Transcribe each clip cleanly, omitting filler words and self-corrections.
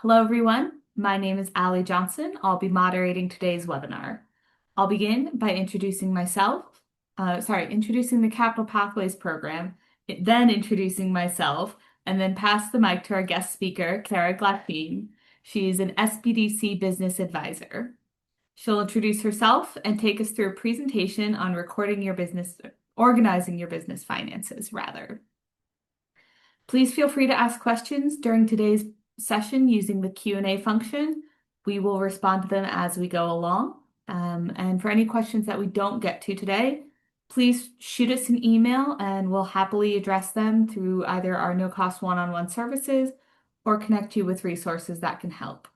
Hello, everyone. My name is Allie Johnson. I'll be moderating today's webinar. I'll begin by introducing introducing the Capital Pathways program, then introducing myself, and then pass the mic to our guest speaker, Kara Glaffine. She's an SBDC business advisor. She'll introduce herself and take us through a presentation on organizing your business finances, rather. Please feel free to ask questions during today's session using the Q&A function. We will respond to them as we go along. And for any questions that we don't get to today, please shoot us an email and we'll happily address them through either our no-cost one-on-one services or connect you with resources that can help.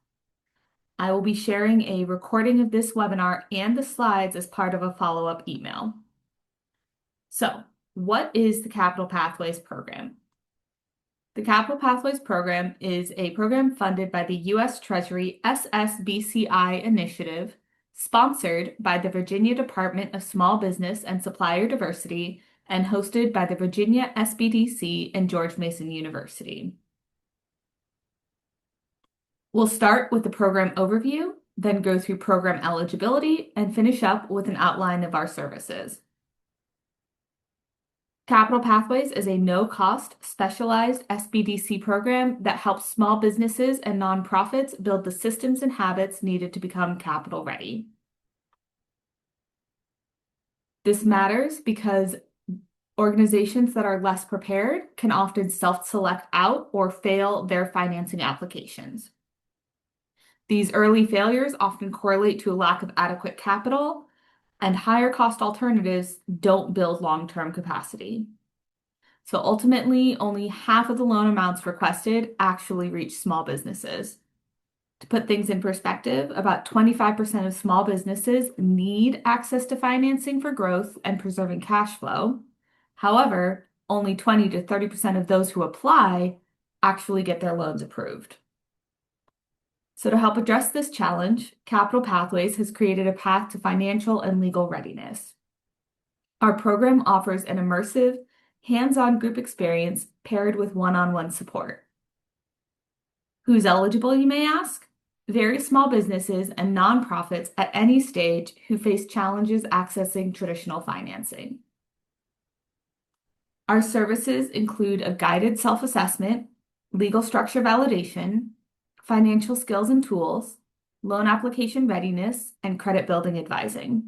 I will be sharing a recording of this webinar and the slides as part of a follow-up email. So, what is the Capital Pathways program? The Capital Pathways program is a program funded by the U.S. Treasury SSBCI initiative, sponsored by the Virginia Department of Small Business and Supplier Diversity, and hosted by the Virginia SBDC and George Mason University. We'll start with the program overview, then go through program eligibility, and finish up with an outline of our services. Capital Pathways is a no-cost, specialized SBDC program that helps small businesses and nonprofits build the systems and habits needed to become capital ready. This matters because organizations that are less prepared can often self-select out or fail their financing applications. These early failures often correlate to a lack of adequate capital, and higher cost alternatives don't build long-term capacity. So ultimately, only half of the loan amounts requested actually reach small businesses. To put things in perspective, about 25% of small businesses need access to financing for growth and preserving cash flow. However, only 20 to 30% of those who apply actually get their loans approved. So to help address this challenge, Capital Pathways has created a path to financial and legal readiness. Our program offers an immersive, hands-on group experience paired with one-on-one support. Who's eligible, you may ask? Very small businesses and nonprofits at any stage who face challenges accessing traditional financing. Our services include a guided self-assessment, legal structure validation, financial skills and tools, loan application readiness, and credit building advising.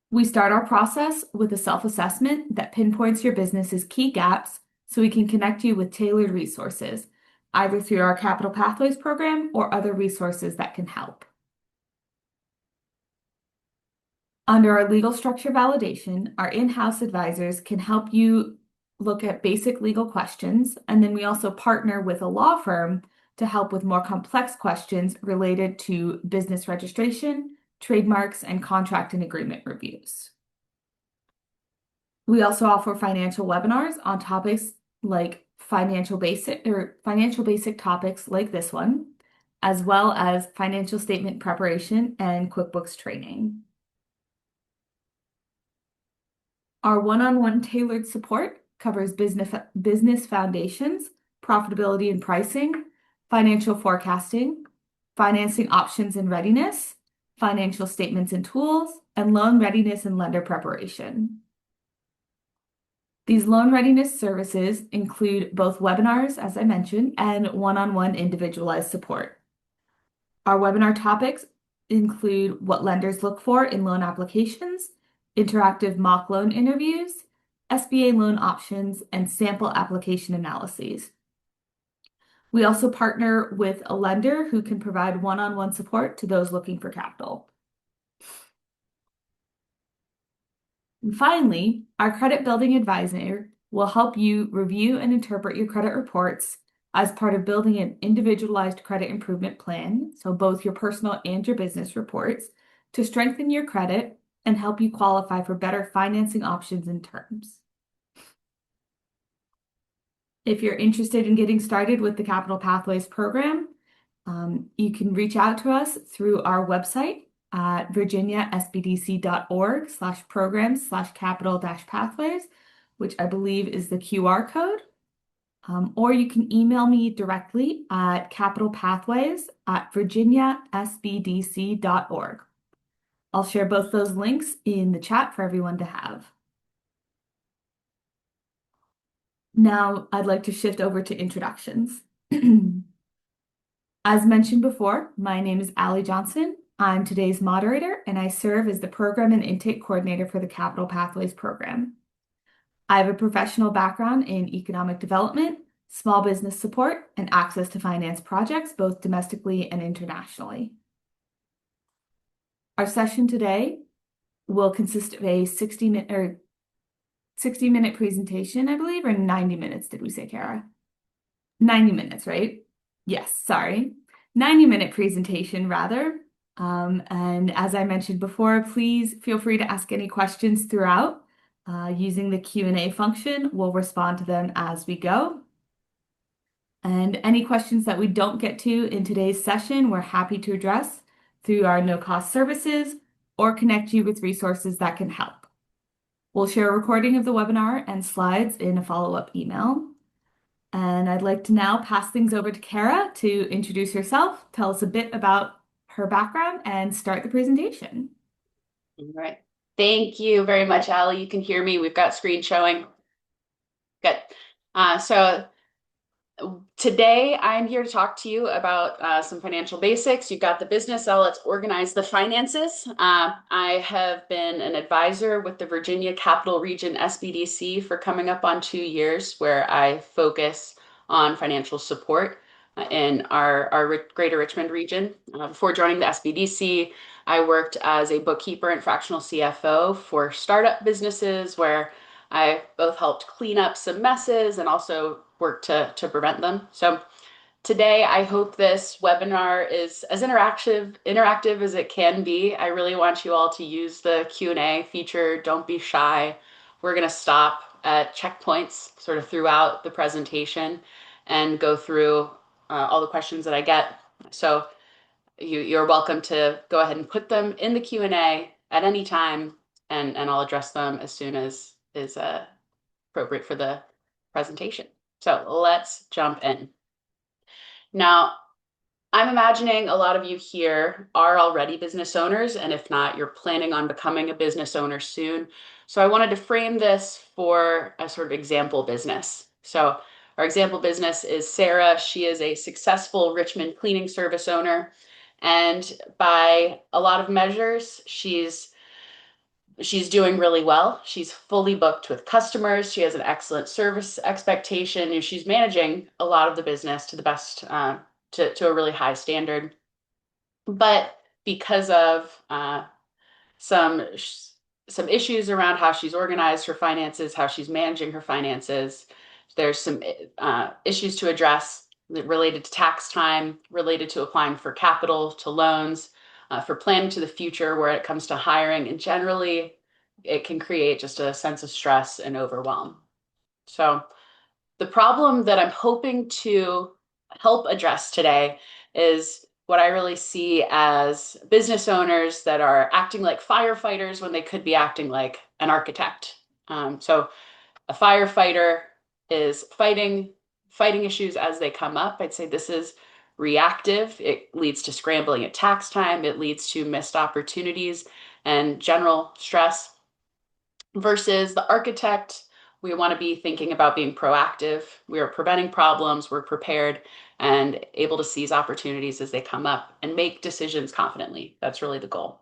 We start our process with a self-assessment that pinpoints your business's key gaps so we can connect you with tailored resources, either through our Capital Pathways program or other resources that can help. Under our legal structure validation, our in-house advisors can help you look at basic legal questions, and then we also partner with a law firm to help with more complex questions related to business registration, trademarks, and contract and agreement reviews. We also offer financial webinars on topics like financial basic topics like this one, as well as financial statement preparation and QuickBooks training. Our one-on-one tailored support covers business foundations, profitability and pricing, financial forecasting, financing options and readiness, financial statements and tools, and loan readiness and lender preparation. These loan readiness services include both webinars, as I mentioned, and one-on-one individualized support. Our webinar topics include what lenders look for in loan applications, interactive mock loan interviews, SBA loan options, and sample application analyses. We also partner with a lender who can provide one-on-one support to those looking for capital. And finally, our credit building advisor will help you review and interpret your credit reports as part of building an individualized credit improvement plan, so both your personal and your business reports, to strengthen your credit and help you qualify for better financing options and terms. If you're interested in getting started with the Capital Pathways program, you can reach out to us through our website at virginiasbdc.org/programs/capital-pathways, which I believe is the QR code. or you can email me directly at capitalpathways@virginiasbdc.org. I'll share both those links in the chat for everyone to have. Now, I'd like to shift over to introductions. As mentioned before, my name is Allie Johnson. I'm today's moderator, and I serve as the Program and Intake Coordinator for the Capital Pathways program. I have a professional background in economic development, small business support, and access to finance projects, both domestically and internationally. Our session today will consist of a 60-minute presentation, I believe, or 90 minutes, did we say, Kara? 90 minutes, right? Yes, sorry. 90-minute presentation, rather. And as I mentioned before, please feel free to ask any questions throughout. Using the Q&A function, we'll respond to them as we go. And any questions that we don't get to in today's session, we're happy to address through our no-cost services or connect you with resources that can help. We'll share a recording of the webinar and slides in a follow-up email. And I'd like to now pass things over to Kara to introduce herself, tell us a bit about her background, and start the presentation. All right. Thank you very much, Allie. You can hear me. We've got screen showing. Good. So today I'm here to talk to you about some financial basics. You've got the business, so let's organize the finances. I have been an advisor with the Virginia Capital Region SBDC for coming up on 2 years, where I focus on financial support in our Greater Richmond region. Before joining the SBDC, I worked as a bookkeeper and fractional CFO for startup businesses where I both helped clean up some messes and also work to prevent them. So today, I hope this webinar is as interactive as it can be. I really want you all to use the Q&A feature. Don't be shy. We're going to stop at checkpoints sort of throughout the presentation and go through all the questions that I get. So you're welcome to go ahead and put them in the Q&A at any time, and I'll address them as soon as is appropriate for the presentation. So let's jump in. Now, I'm imagining a lot of you here are already business owners, and if not, you're planning on becoming a business owner soon. So I wanted to frame this for a sort of example business. So our example business is Sarah. She is a successful Richmond cleaning service owner, and by a lot of measures, she's doing really well. She's fully booked with customers. She has an excellent service expectation, and she's managing a lot of the business to the best, to a really high standard. But because of some issues around how she's organized her finances, how she's managing her finances, there's some issues to address related to tax time, related to applying for capital, to loans, for planning to the future where it comes to hiring, and generally it can create just a sense of stress and overwhelm. So the problem that I'm hoping to help address today is what I really see as business owners that are acting like firefighters when they could be acting like an architect. So a firefighter is fighting issues as they come up. I'd say this is reactive. It leads to scrambling at tax time. It leads to missed opportunities and general stress. Versus the architect, we want to be thinking about being proactive. We are preventing problems. We're prepared and able to seize opportunities as they come up and make decisions confidently. That's really the goal.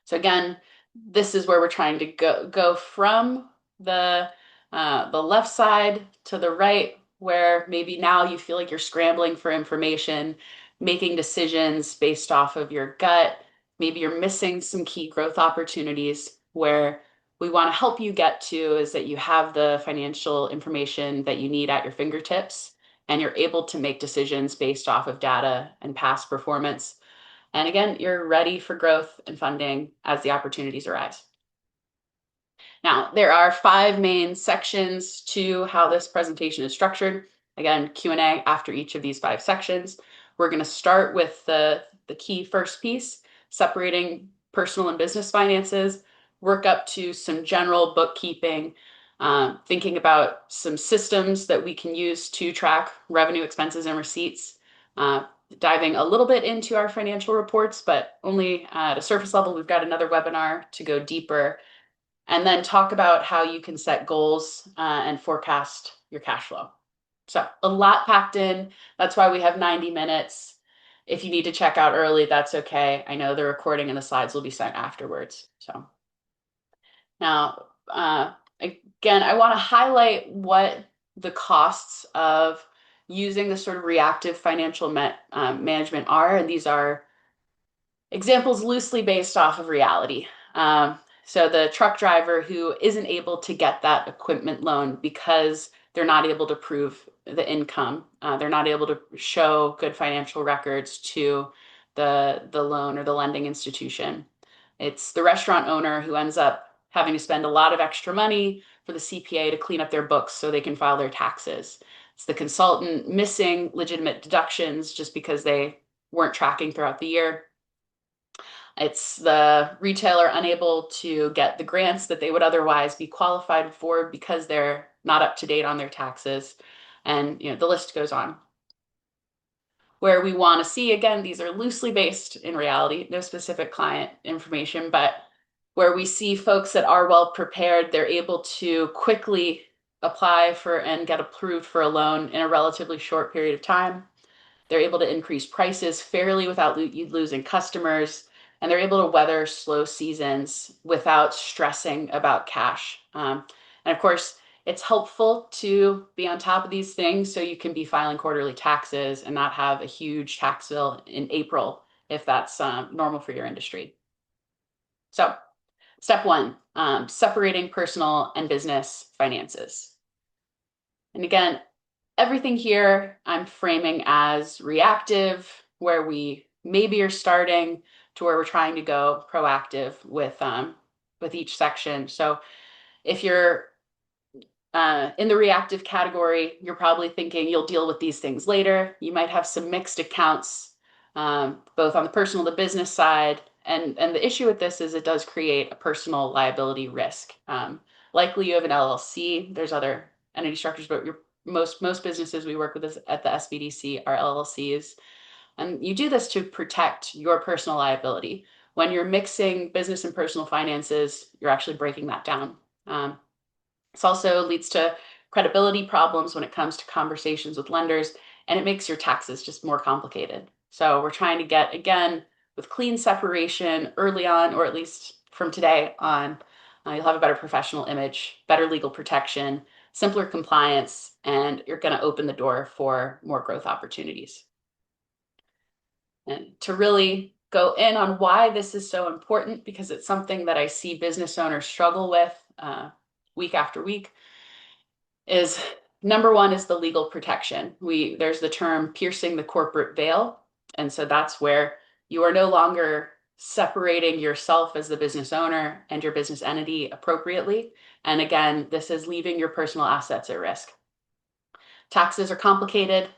So again, this is where we're trying to go from the left side to the right, where maybe now you feel like you're scrambling for information, making decisions based off of your gut. Maybe you're missing some key growth opportunities. Where we want to help you get to is that you have the financial information that you need at your fingertips, and you're able to make decisions based off of data and past performance. And again, you're ready for growth and funding as the opportunities arise. Now, there are 5 main sections to how this presentation is structured. Again, Q&A after each of these 5 sections. We're going to start with the key first piece, separating personal and business finances, work up to some general bookkeeping, thinking about some systems that we can use to track revenue, expenses, and receipts, uh, diving a little bit into our financial reports, but only at a surface level. We've got another webinar to go deeper, and then talk about how you can set goals and forecast your cash flow. So a lot packed in. That's why we have 90 minutes. If you need to check out early, that's okay. I know the recording and the slides will be sent afterwards. So now, again, I want to highlight what the costs of using this sort of reactive financial management are, and these are examples loosely based off of reality. So the truck driver who isn't able to get that equipment loan because they're not able to prove the income, they're not able to show good financial records to the loan or the lending institution. It's the restaurant owner who ends up having to spend a lot of extra money for the CPA to clean up their books so they can file their taxes. It's the consultant missing legitimate deductions just because they weren't tracking throughout the year. It's the retailer unable to get the grants that they would otherwise be qualified for because they're not up to date on their taxes. And the list goes on. Where we want to see, again, these are loosely based in reality, no specific client information, but where we see folks that are well prepared, they're able to quickly apply for and get approved for a loan in a relatively short period of time. They're able to increase prices fairly without losing customers, and they're able to weather slow seasons without stressing about cash. And of course, it's helpful to be on top of these things so you can be filing quarterly taxes and not have a huge tax bill in April if that's normal for your industry. So, step one, separating personal and business finances. And again, everything here I'm framing as reactive, where we maybe are starting, to where we're trying to go proactive with each section. So if you're in the reactive category, you're probably thinking you'll deal with these things later. You might have some mixed accounts, both on the personal and the business side. And the issue with this is it does create a personal liability risk. Likely you have an LLC. There's other entity structures, but most businesses we work with at the SBDC are LLCs. And you do this to protect your personal liability. When you're mixing business and personal finances, you're actually breaking that down. This also leads to credibility problems when it comes to conversations with lenders, and it makes your taxes just more complicated. So we're trying to get, again, with clean separation early on, or at least from today on, you'll have a better professional image, better legal protection, simpler compliance, and you're going to open the door for more growth opportunities. And to really go in on why this is so important, because it's something that I see business owners struggle with week after week, is number one is the legal protection. There's the term piercing the corporate veil. And so that's where you are no longer separating yourself as the business owner and your business entity appropriately. And again, this is leaving your personal assets at risk. Taxes are complicated.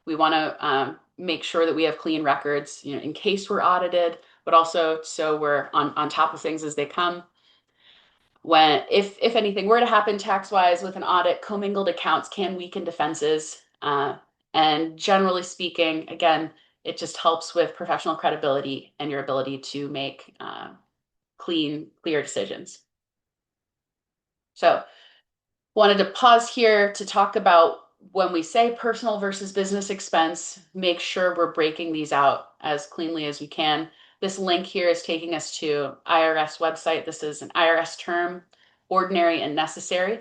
We want to make sure that we have clean records, in case we're audited, but also so we're on top of things as they come. If anything were to happen tax-wise with an audit, commingled accounts can weaken defenses. And generally speaking, again, it just helps with professional credibility and your ability to make clear decisions. So wanted to pause here to talk about when we say personal versus business expense, make sure we're breaking these out as cleanly as we can. This link here is taking us to IRS website. This is an IRS term, ordinary and necessary.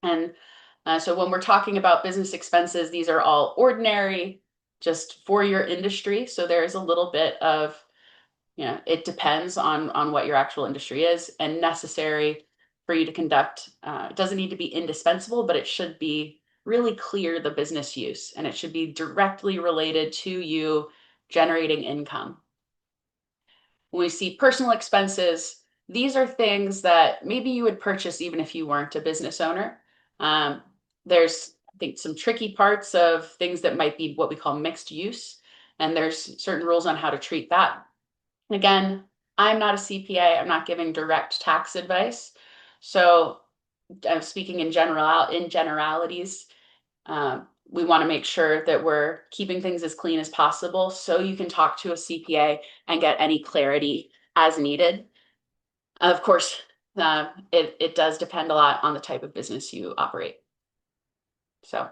And so when we're talking about business expenses, these are all ordinary just for your industry. So there's a little bit of, it depends on what your actual industry is, and necessary for you to conduct. It doesn't need to be indispensable, but it should be really clear the business use, and it should be directly related to you generating income. When we see personal expenses, these are things that maybe you would purchase even if you weren't a business owner. There's, I think, some tricky parts of things that might be what we call mixed use, and there's certain rules on how to treat that. Again, I'm not a CPA. I'm not giving direct tax advice. So I'm speaking in generalities. We want to make sure that we're keeping things as clean as possible so you can talk to a CPA and get any clarity as needed. Of course, it does depend a lot on the type of business you operate. So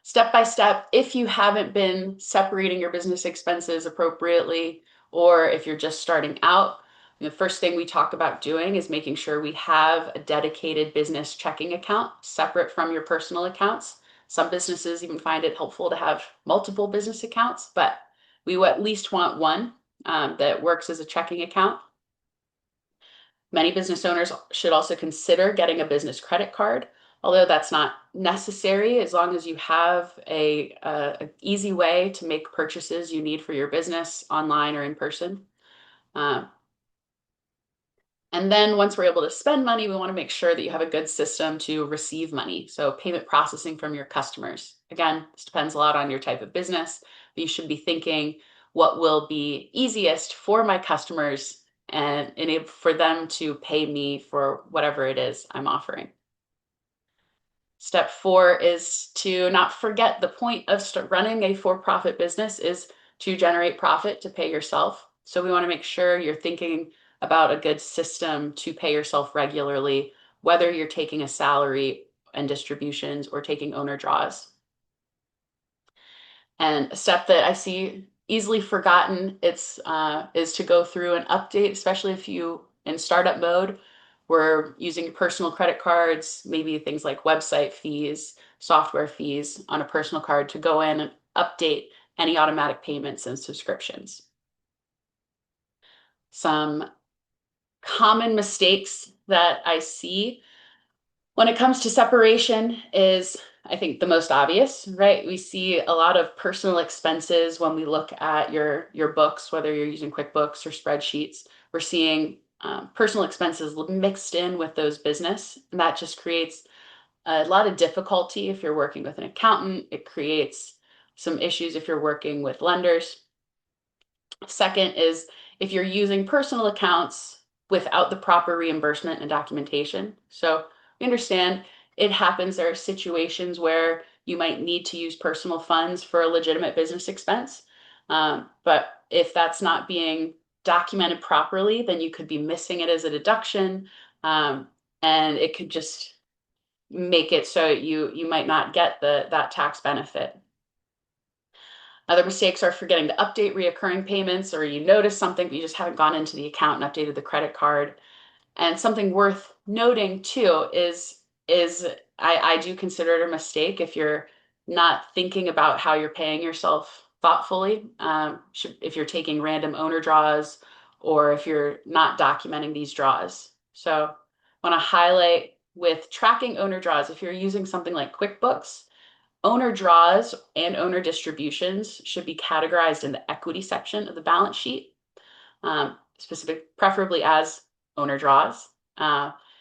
step by step, if you haven't been separating your business expenses appropriately, or if you're just starting out, the first thing we talk about doing is making sure we have a dedicated business checking account separate from your personal accounts. Some businesses even find it helpful to have multiple business accounts, but we at least want one that works as a checking account. Many business owners should also consider getting a business credit card, although that's not necessary as long as you have a easy way to make purchases you need for your business online or in person. Uh, and then once we're able to spend money, we want to make sure that you have a good system to receive money. So payment processing from your customers. Again, this depends a lot on your type of business, but you should be thinking what will be easiest for my customers and enable for them to pay me for whatever it is I'm offering. Step 4 is to not forget the point of running a for-profit business is to generate profit to pay yourself. So we want to make sure you're thinking about a good system to pay yourself regularly, whether you're taking a salary and distributions or taking owner draws. And a step that I see easily forgotten is to go through and update, especially if you in startup mode, we're using personal credit cards, maybe things like website fees, software fees on a personal card to go in and update any automatic payments and subscriptions. Some common mistakes that I see when it comes to separation is, I think, the most obvious, right? We see a lot of personal expenses when we look at your books, whether you're using QuickBooks or spreadsheets. We're seeing personal expenses mixed in with those business, and that just creates a lot of difficulty if you're working with an accountant. It creates some issues if you're working with lenders. Second is if you're using personal accounts without the proper reimbursement and documentation. So we understand it happens. There are situations where you might need to use personal funds for a legitimate business expense. But if that's not being documented properly, then you could be missing it as a deduction. Um, and it could just make it so you might not get that tax benefit. Other mistakes are forgetting to update reoccurring payments, or you notice something, but you just haven't gone into the account and updated the credit card. And something worth noting too is I do consider it a mistake if you're not thinking about how you're paying yourself thoughtfully. If you're taking random owner draws or if you're not documenting these draws. So I want to highlight with tracking owner draws, if you're using something like QuickBooks, owner draws and owner distributions should be categorized in the equity section of the balance sheet, preferably as owner draws.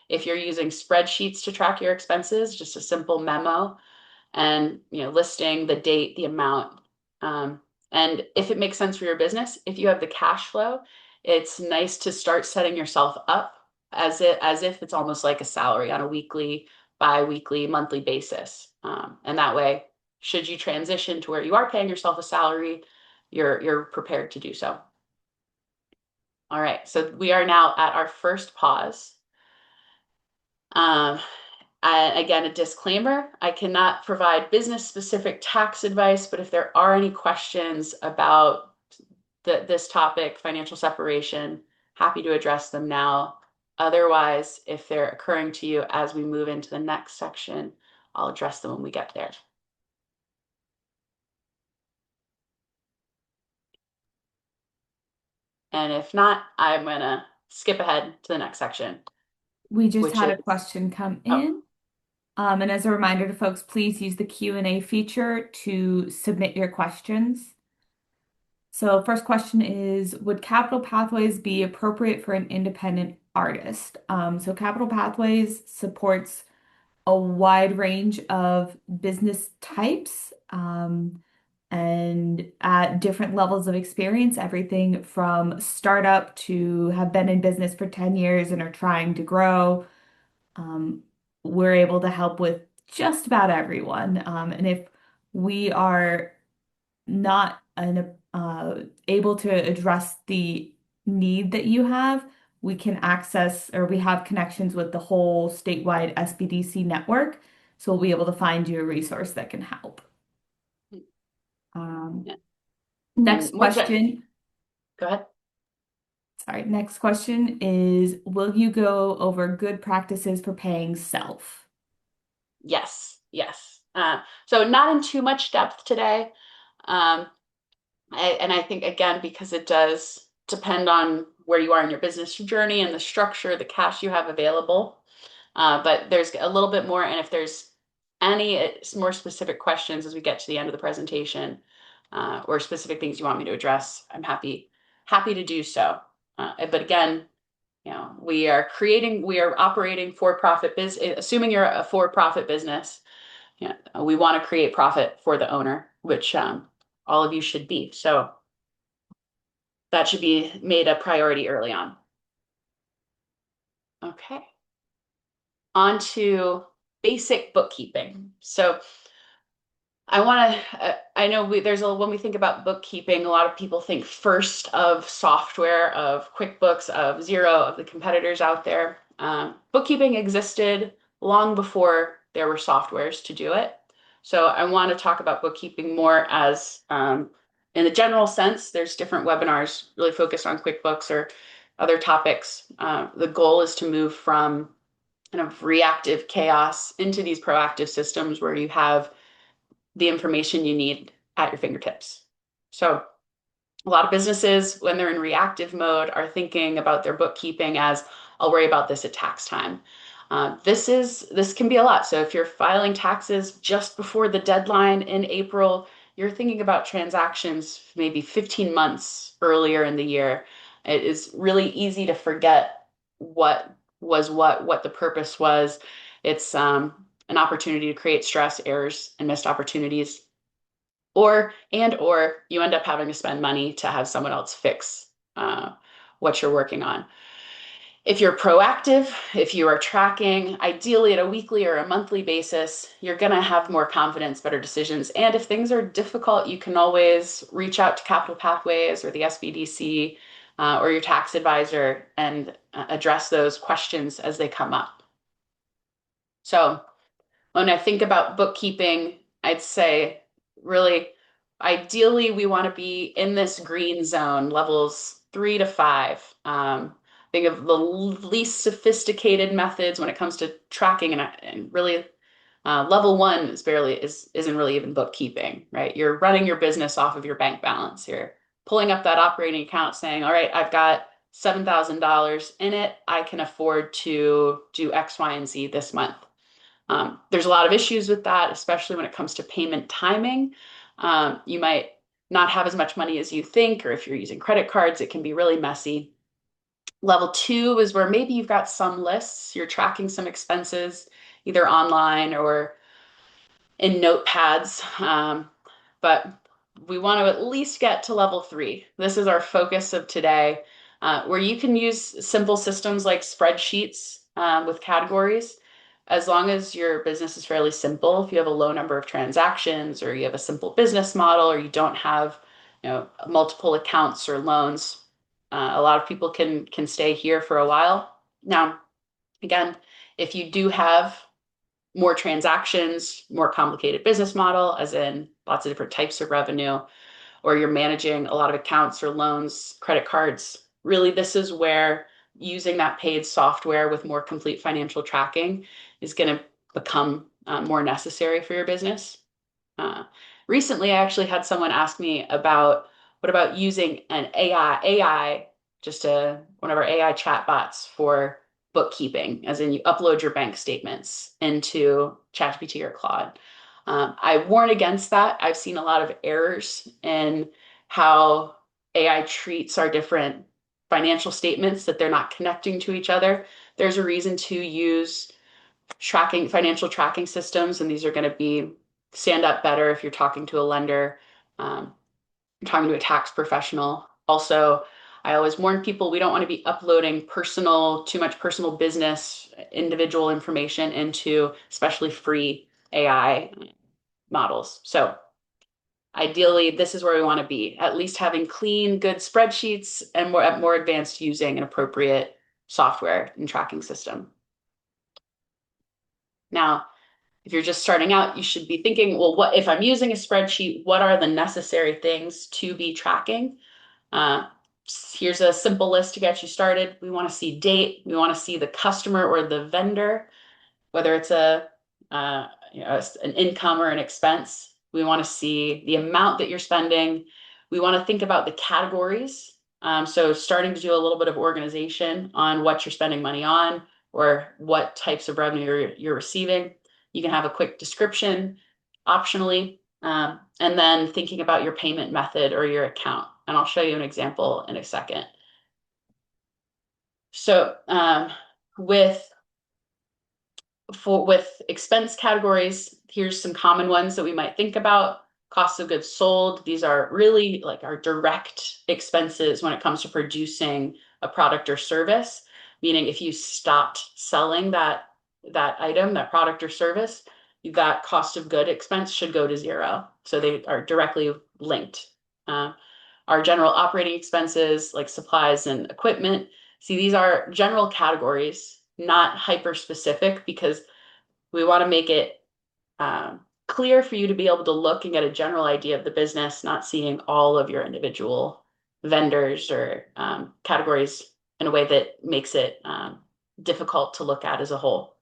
If you're using spreadsheets to track your expenses, just a simple memo and listing the date, the amount, and if it makes sense for your business, if you have the cash flow, it's nice to start setting yourself up as if it's almost like a salary on a weekly, bi-weekly, monthly basis. And that way, should you transition to where you are paying yourself a salary, you're prepared to do so. All right, so we are now at our first pause. Again, a disclaimer, I cannot provide business-specific tax advice, but if there are any questions about this topic, financial separation, happy to address them now. Otherwise, if they're occurring to you as we move into the next section, I'll address them when we get there. And if not, I'm going to skip ahead to the next section, We just which had is, a question come oh, in. And as a reminder to folks, please use the Q&A feature to submit your questions. So first question is, would Capital Pathways be appropriate for an independent artist? So Capital Pathways supports a wide range of business types and at different levels of experience, everything from startup to have been in business for 10 years and are trying to grow, Um, we're able to help with just about everyone. And if we are not able to address the need that you have, we can access or we have connections with the whole statewide SBDC network. So we'll be able to find you a resource that can help. Um, Yeah. And next what, question. go ahead. Sorry, next question is, will you go over good practices for paying self? Yes, yes. So not in too much depth today. Um, and I think, again, because it does depend on where you are in your business journey and the structure, the cash you have available. But there's a little bit more. And if there's any more specific questions as we get to the end of the presentation, or specific things you want me to address, I'm happy to do so. But again, we are operating for-profit business, assuming you're a for-profit business. Yeah, we want to create profit for the owner, which all of you should be. So that should be made a priority early on. Okay. On to basic bookkeeping. So I know when we think about bookkeeping, a lot of people think first of software, of QuickBooks, of Xero, of the competitors out there. Bookkeeping existed long before there were softwares to do it. So I want to talk about bookkeeping more as, in the general sense. There's different webinars really focused on QuickBooks or other topics. The goal is to move from kind of reactive chaos into these proactive systems where you have the information you need at your fingertips. So a lot of businesses, when they're in reactive mode, are thinking about their bookkeeping as, I'll worry about this at tax time. This can be a lot. So if you're filing taxes just before the deadline in April, you're thinking about transactions maybe 15 months earlier in the year. It is really easy to forget what was what the purpose was. It's an opportunity to create stress, errors, and missed opportunities. Or you end up having to spend money to have someone else fix what you're working on. If you're proactive, if you are tracking, ideally at a weekly or a monthly basis, you're going to have more confidence, better decisions. And if things are difficult, you can always reach out to Capital Pathways or the SBDC or your tax advisor and address those questions as they come up. So when I think about bookkeeping, I'd say really, ideally, we want to be in this green zone, levels 3 to 5. Think of the least sophisticated methods when it comes to tracking, and really, level 1 isn't really even bookkeeping, right? You're running your business off of your bank balance. You're pulling up that operating account, saying, "All right, I've got $7,000 in it. I can afford to do X, Y, and Z this month." There's a lot of issues with that, especially when it comes to payment timing. You might not have as much money as you think, or if you're using credit cards, it can be really messy. Level 2 is where maybe you've got some lists, you're tracking some expenses, either online or in notepads. But we want to at least get to level 3. This is our focus of today, where you can use simple systems like spreadsheets with categories. As long as your business is fairly simple, if you have a low number of transactions or you have a simple business model or you don't have multiple accounts or loans, a lot of people can stay here for a while. Now, again, if you do have more transactions, more complicated business model, as in lots of different types of revenue, or you're managing a lot of accounts or loans, credit cards, really this is where using that paid software with more complete financial tracking is going to become more necessary for your business. Uh, Recently, I actually had someone ask me about what about using an AI, just one of our AI chatbots for bookkeeping, as in you upload your bank statements into ChatGPT or Claude. I warn against that. I've seen a lot of errors in how AI treats our different financial statements, that they're not connecting to each other. There's a reason to use financial tracking systems, and these are going to be stand up better if you're talking to a lender, you're talking to a tax professional. Also, I always warn people we don't want to be uploading too much personal business, individual information into especially free AI models. So ideally, this is where we want to be, at least having clean, good spreadsheets and more advanced using an appropriate software and tracking system. Now, if you're just starting out, you should be thinking, well, what if I'm using a spreadsheet, what are the necessary things to be tracking? Uh, Here's a simple list to get you started. We want to see date. We want to see the customer or the vendor, whether it's an income or an expense. We want to see the amount that you're spending. We want to think about the categories. So starting to do a little bit of organization on what you're spending money on or what types of revenue you're receiving. You can have a quick description optionally, and then thinking about your payment method or your account. And I'll show you an example in a second. So with expense categories, here's some common ones that we might think about. Cost of goods sold. These are really like our direct expenses when it comes to producing a product or service, meaning if you stopped selling that item, that product or service, that cost of good expense should go to zero. So they are directly linked. Our general operating expenses like supplies and equipment. See, these are general categories, not hyper specific, because we want to make it clear for you to be able to look and get a general idea of the business, not seeing all of your individual vendors or categories in a way that makes it difficult to look at as a whole.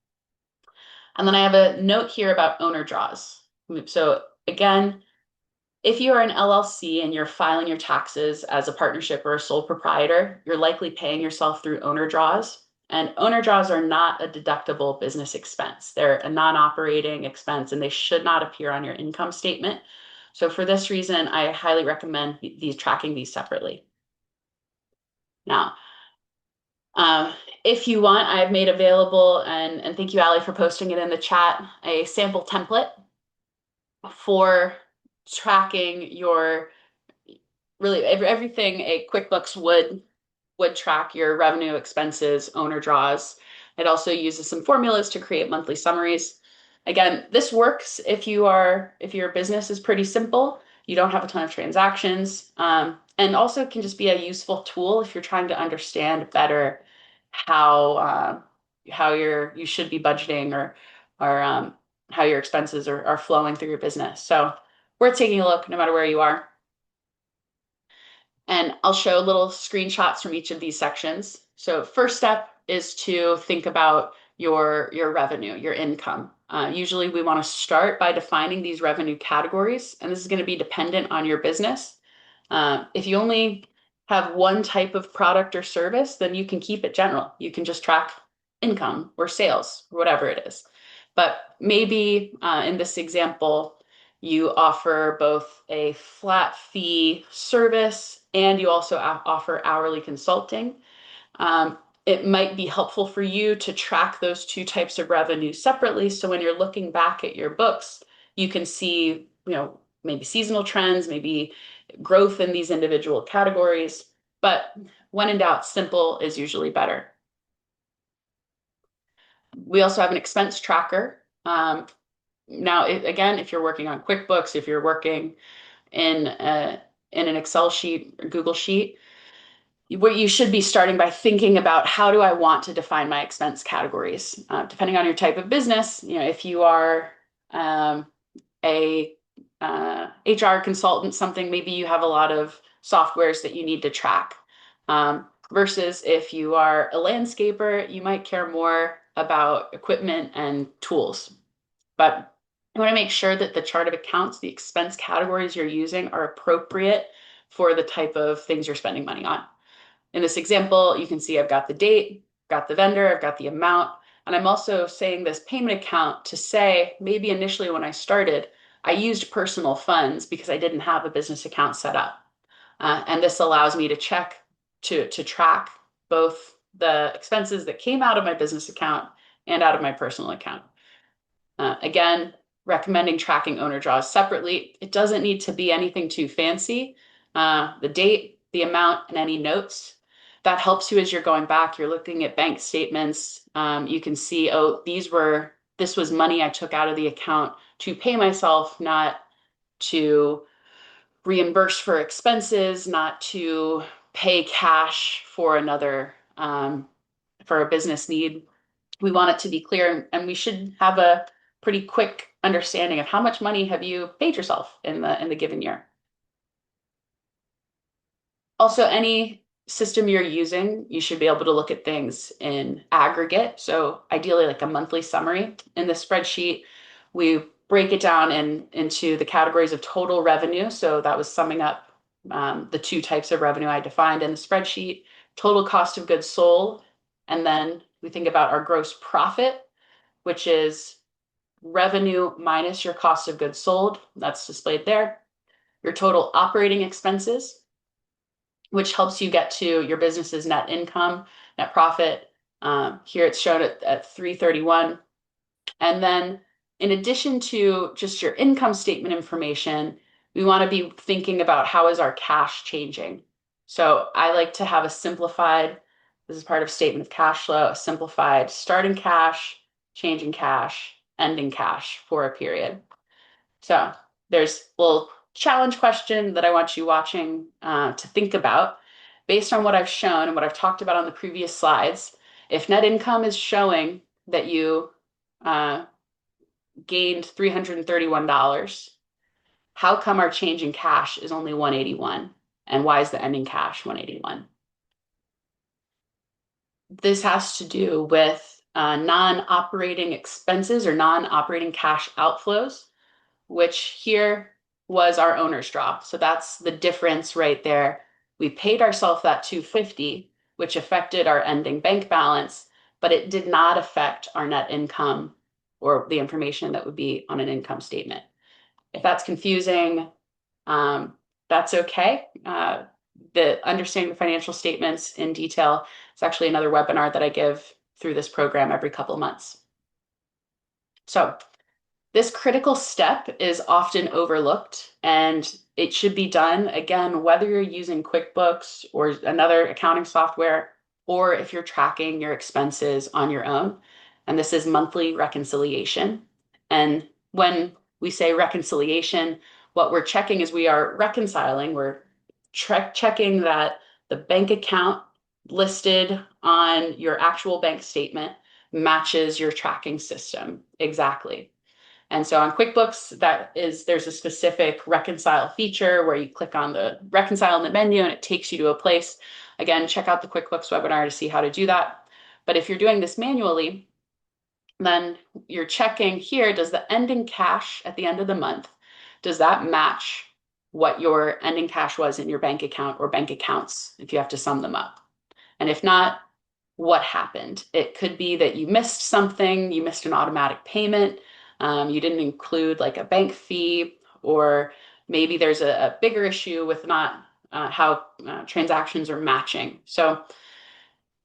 And then I have a note here about owner draws. So again, if you are an LLC and you're filing your taxes as a partnership or a sole proprietor, you're likely paying yourself through owner draws. And owner draws are not a deductible business expense. They're a non-operating expense and they should not appear on your income statement. So for this reason, I highly recommend tracking these separately. Now, if you want, I've made available, and thank you, Allie, for posting it in the chat, a sample template for tracking your really everything a QuickBooks would track your revenue, expenses, owner draws. It also uses some formulas to create monthly summaries. Again, this works if your business is pretty simple, you don't have a ton of transactions, and also can just be a useful tool if you're trying to understand better how you should be budgeting or how your expenses are flowing through your business. So worth taking a look no matter where you are. And I'll show little screenshots from each of these sections. So first step is to think about your revenue, your income. Usually we want to start by defining these revenue categories, and this is going to be dependent on your business. If you only have one type of product or service, then you can keep it general. You can just track income or sales, or whatever it is. But maybe in this example, you offer both a flat fee service and you also offer hourly consulting. It might be helpful for you to track those two types of revenue separately. So when you're looking back at your books, you can see, maybe seasonal trends, maybe growth in these individual categories. But when in doubt, simple is usually better. We also have an expense tracker. Now, again, if you're working on QuickBooks, if you're working in an Excel sheet or Google sheet, what you should be starting by thinking about how do I want to define my expense categories? Depending on your type of business, if you are a HR consultant, something, maybe you have a lot of softwares that you need to track. Versus if you are a landscaper, you might care more about equipment and tools. But you want to make sure that the chart of accounts, the expense categories you're using are appropriate for the type of things you're spending money on. In this example, you can see I've got the date, got the vendor, I've got the amount, and I'm also saying this payment account to say maybe initially when I started, I used personal funds because I didn't have a business account set up. And this allows me to track both the expenses that came out of my business account and out of my personal account. Again, recommending tracking owner draws separately. It doesn't need to be anything too fancy. The date, the amount, and any notes that helps you as you're going back. You're looking at bank statements. You can see, oh, this was money I took out of the account to pay myself, not to reimburse for expenses, not to pay cash for for a business need. We want it to be clear, and we should have a pretty quick understanding of how much money have you paid yourself in the given year. Also, any system you're using, you should be able to look at things in aggregate. So ideally like a monthly summary. In the spreadsheet, we break it down into the categories of total revenue. So that was summing up the two types of revenue I defined in the spreadsheet, total cost of goods sold. And then we think about our gross profit, which is revenue minus your cost of goods sold. That's displayed there. Your total operating expenses, which helps you get to your business's net income, net profit. Here it's shown at 331. And then in addition to just your income statement information, we want to be thinking about how is our cash changing. So I like to have a simplified, this is part of statement of cash flow, a simplified starting cash, changing cash, ending cash for a period. So there's a little challenge question that I want you watching to think about. Based on what I've shown and what I've talked about on the previous slides, if net income is showing that you gained $331, how come our change in cash is only 181? And why is the ending cash 181? This has to do with non-operating expenses or non-operating cash outflows, which here was our owner's draw. So that's the difference right there. We paid ourselves that $250, which affected our ending bank balance, but it did not affect our net income or the information that would be on an income statement. If that's confusing, that's okay. The understanding the financial statements in detail is actually another webinar that I give through this program every couple of months. So this critical step is often overlooked, and it should be done, again, whether you're using QuickBooks or another accounting software, or if you're tracking your expenses on your own. And this is monthly reconciliation. And when we say reconciliation, what we're checking is we are reconciling, we're checking that the bank account listed on your actual bank statement matches your tracking system exactly. And so on QuickBooks, there's a specific reconcile feature where you click on the reconcile in the menu and it takes you to a place. Again, check out the QuickBooks webinar to see how to do that. But if you're doing this manually, then you're checking here, does the ending cash at the end of the month, does that match what your ending cash was in your bank account or bank accounts if you have to sum them up? And if not, what happened? It could be that you missed something, you missed an automatic payment, you didn't include like a bank fee, or maybe there's a bigger issue with not how transactions are matching. So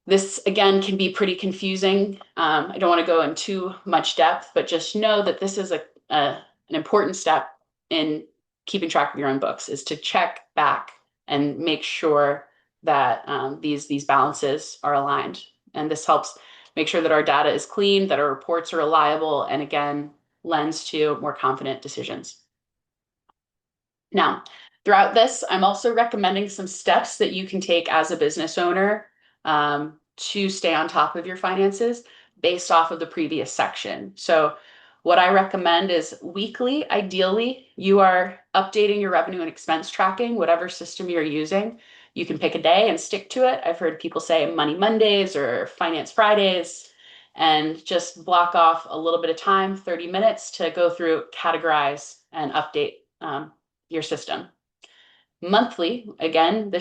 this, again, can be pretty confusing. I don't want to go in too much depth, but just know that this is an important step in keeping track of your own books, is to check back and make sure that these balances are aligned. And this helps make sure that our data is clean, that our reports are reliable, and again, lends to more confident decisions. Now, throughout this, I'm also recommending some steps that you can take as a business owner to stay on top of your finances based off of the previous section. So what I recommend is weekly, ideally, you are updating your revenue and expense tracking, whatever system you're using. You can pick a day and stick to it. I've heard people say Money Mondays or Finance Fridays, and just block off a little bit of time, 30 minutes, to go through, categorize, and update your system. Monthly, again, we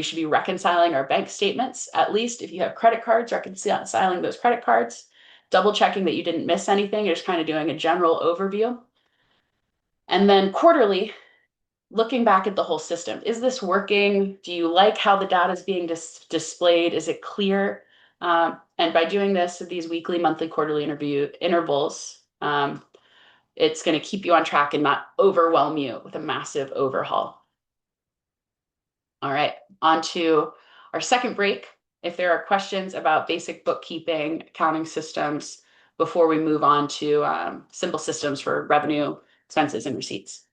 should be reconciling our bank statements. At least if you have credit cards, reconciling those credit cards, double checking that you didn't miss anything. You're just kind of doing a general overview. And then quarterly, looking back at the whole system. Is this working? Do you like how the data is being displayed? Is it clear? And by doing this, these weekly, monthly, quarterly intervals, it's going to keep you on track and not overwhelm you with a massive overhaul. All right, on to our second break if there are questions about basic bookkeeping, accounting systems, before we move on to simple systems for revenue, expenses, and receipts.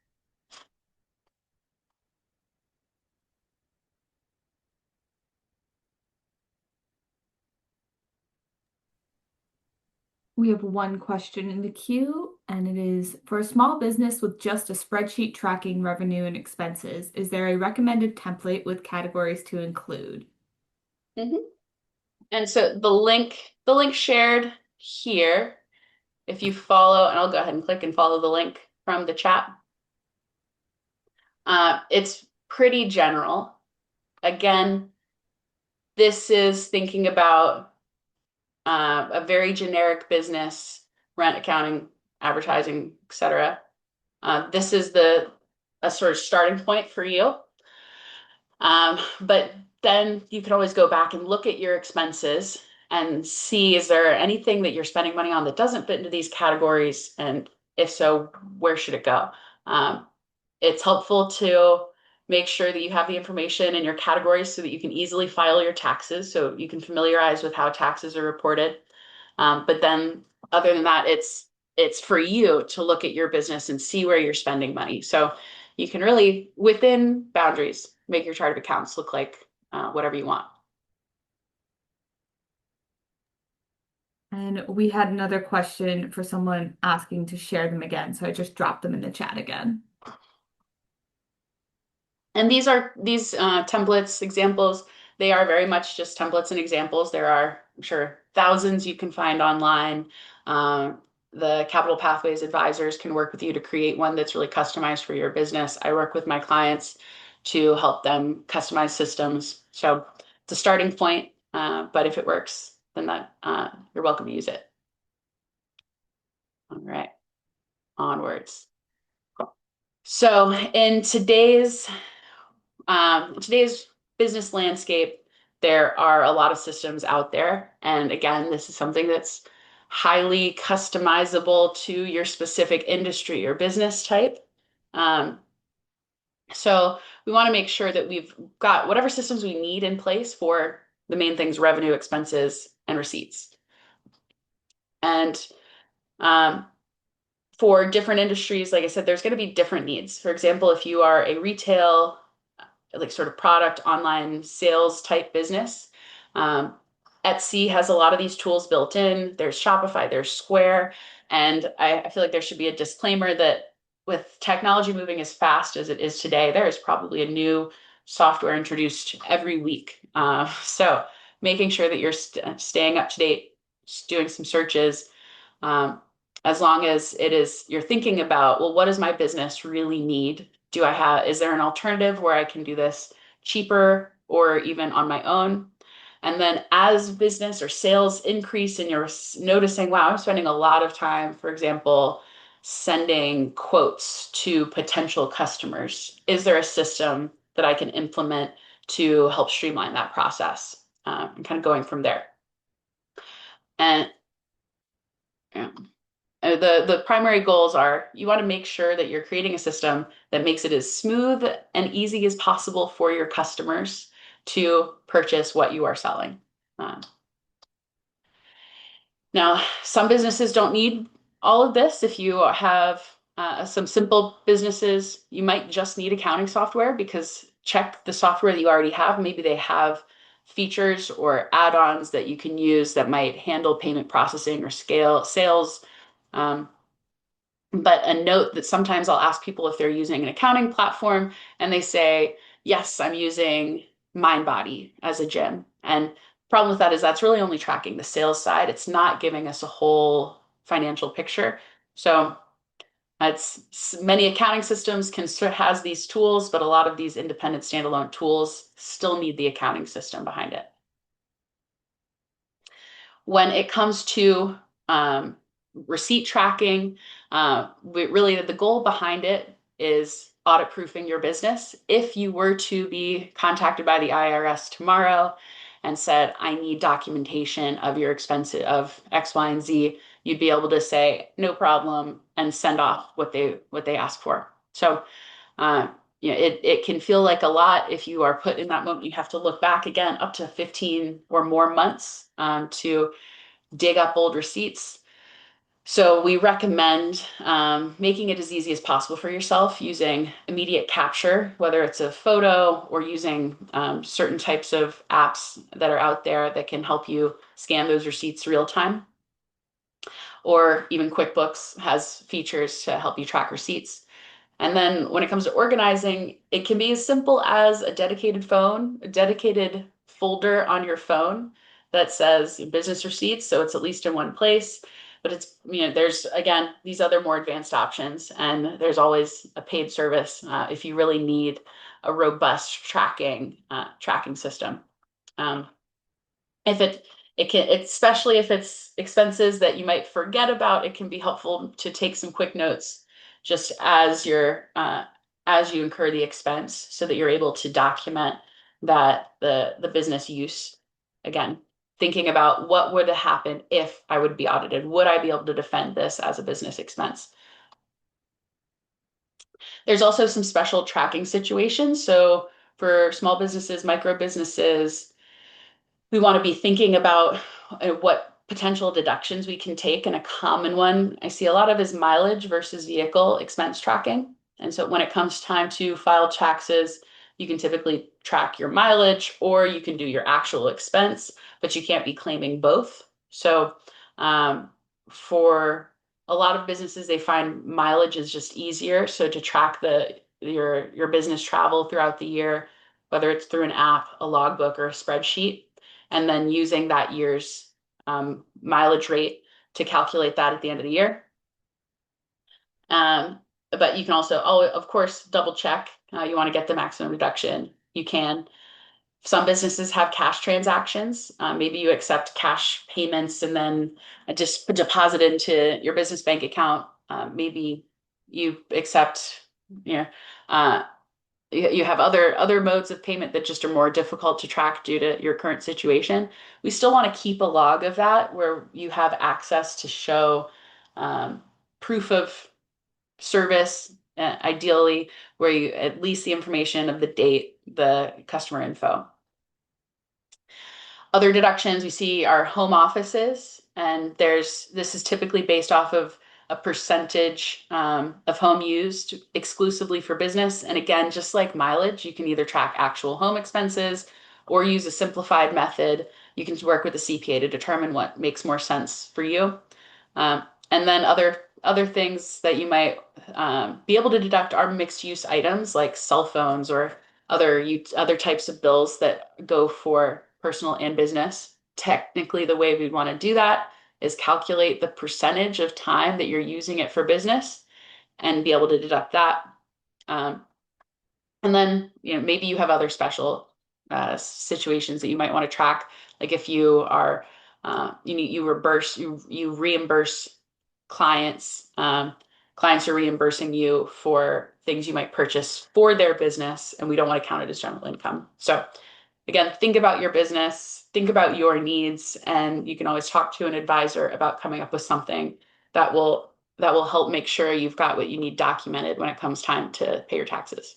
We have one question in the queue, and it is for a small business with just a spreadsheet tracking revenue and expenses, is there a recommended template with categories to include? Mm-hmm. And so the link shared here, if you follow, and I'll go ahead and click and follow the link from the chat. It's pretty general. Again, this is thinking about a very generic business, rent, accounting, advertising, etc. This is a sort of starting point for you. But then you can always go back and look at your expenses and see, is there anything that you're spending money on that doesn't fit into these categories? And if so, where should it go? It's helpful to make sure that you have the information in your categories so that you can easily file your taxes, so you can familiarize with how taxes are reported. But then other than that, it's for you to look at your business and see where you're spending money. So you can really, within boundaries, make your chart of accounts look like whatever you want. And we had another question for someone asking to share them again, so I just dropped them in the chat again. And these templates, examples, they are very much just templates and examples. There are, I'm sure, thousands you can find online. The Capital Pathways advisors can work with you to create one that's really customized for your business. I work with my clients to help them customize systems. So it's a starting point, but if it works, then you're welcome to use it. All right, onwards. Cool. So in today's business landscape, there are a lot of systems out there. And again, this is something that's highly customizable to your specific industry or business type. So we want to make sure that we've got whatever systems we need in place for the main things: revenue, expenses, and receipts. And for different industries, like I said, there's going to be different needs. For example, if you are a retail, like sort of product online sales type business, Etsy has a lot of these tools built in. There's Shopify, there's Square. And I feel like there should be a disclaimer that with technology moving as fast as it is today, there is probably a new software introduced every week. So making sure that you're staying up to date, doing some searches, as long as you're thinking about, well, what does my business really need? Is there an alternative where I can do this cheaper or even on my own? And then as business or sales increase and you're noticing, wow, I'm spending a lot of time, for example, sending quotes to potential customers. Is there a system that I can implement to help streamline that process? And kind of going from there. And yeah. The primary goals are, you want to make sure that you're creating a system that makes it as smooth and easy as possible for your customers to purchase what you are selling. Now, some businesses don't need all of this. If you have some simple businesses, you might just need accounting software, because check the software that you already have. Maybe they have features or add-ons that you can use that might handle payment processing or scale sales. But a note that sometimes I'll ask people if they're using an accounting platform and they say, yes, I'm using MindBody as a gym. And problem with that is that's really only tracking the sales side. It's not giving us a whole financial picture. So many accounting systems has these tools, but a lot of these independent standalone tools still need the accounting system behind it. When it comes to receipt tracking, really the goal behind it is audit proofing your business. If you were to be contacted by the IRS tomorrow and said, I need documentation of your expenses of X, Y, and Z, you'd be able to say, no problem, and send off what they ask for. So it can feel like a lot if you are put in that moment. You have to look back again up to 15 or more months to dig up old receipts. So we recommend making it as easy as possible for yourself using immediate capture, whether it's a photo or using certain types of apps that are out there that can help you scan those receipts real time. Or even QuickBooks has features to help you track receipts. And then when it comes to organizing, it can be as simple as a dedicated phone, a dedicated folder on your phone that says business receipts. So it's at least in one place. But there's again, these other more advanced options, and there's always a paid service if you really need a robust tracking system. Um, if it can, especially if it's expenses that you might forget about, it can be helpful to take some quick notes just as you incur the expense, so that you're able to document that the business use. Again, thinking about what would happen if I would be audited. Would I be able to defend this as a business expense? There's also some special tracking situations. So for small businesses, micro businesses, we want to be thinking about what potential deductions we can take. And a common one I see a lot of is mileage versus vehicle expense tracking. And so when it comes time to file taxes, you can typically track your mileage or you can do your actual expense, but you can't be claiming both. So for a lot of businesses, they find mileage is just easier. So to track your business travel throughout the year, whether it's through an app, a logbook, or a spreadsheet, and then using that year's mileage rate to calculate that at the end of the year. But you can also, of course, double check. You want to get the maximum deduction. You can. Some businesses have cash transactions. Maybe you accept cash payments and then just deposit into your business bank account. Maybe you accept, you know, uh, you have other modes of payment that just are more difficult to track due to your current situation. We still want to keep a log of that where you have access to show proof of service, ideally, where you at least the information of the date, the customer info. Other deductions we see are home offices, and this is typically based off of a percentage of home used exclusively for business. And again, just like mileage, you can either track actual home expenses or use a simplified method. You can work with a CPA to determine what makes more sense for you. And then other things that you might be able to deduct are mixed use items like cell phones or other types of bills that go for personal and business. Technically, the way we'd want to do that is calculate the percentage of time that you're using it for business and be able to deduct that. And then, maybe you have other special situations that you might want to track, like if you are you reimburse clients. Clients are reimbursing you for things you might purchase for their business, and we don't want to count it as general income. So again, think about your business, think about your needs, and you can always talk to an advisor about coming up with something that will help make sure you've got what you need documented when it comes time to pay your taxes.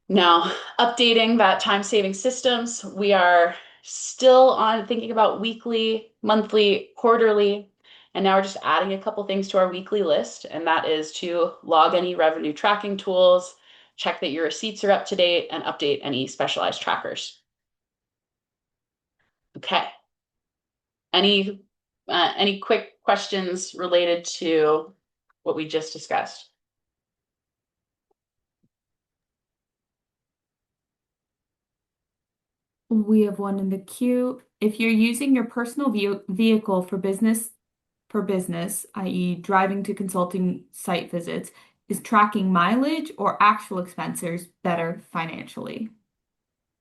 Now, updating that time-saving systems, we are still on thinking about weekly, monthly, quarterly, and now we're just adding a couple things to our weekly list, and that is to log any revenue tracking tools, check that your receipts are up to date, and update any specialized trackers. Okay. Any quick questions related to what we just discussed? We have one in the queue. If you're using your personal vehicle for business, i.e., driving to consulting site visits, is tracking mileage or actual expenses better financially?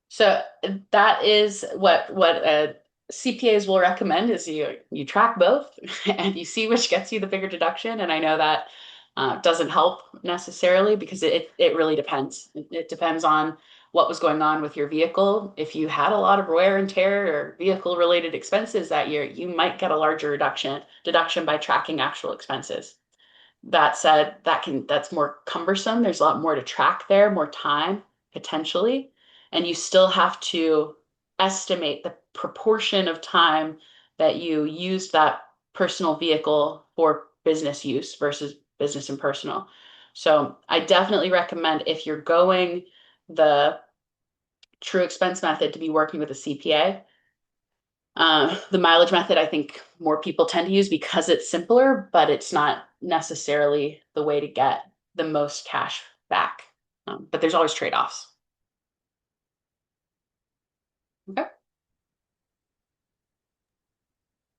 So that is what CPAs will recommend is you track both and you see which gets you the bigger deduction. And I know that doesn't help necessarily because it really depends. It depends on what was going on with your vehicle. If you had a lot of wear and tear or vehicle related expenses that year, you might get a larger deduction by tracking actual expenses. That said, that's more cumbersome. There's a lot more to track there, more time potentially, and you still have to estimate the proportion of time that you used that personal vehicle for business use versus business and personal. So I definitely recommend, if you're going the true expense method, to be working with a CPA. The mileage method, I think more people tend to use because it's simpler, but it's not necessarily the way to get the most cash back. But there's always trade-offs. Okay.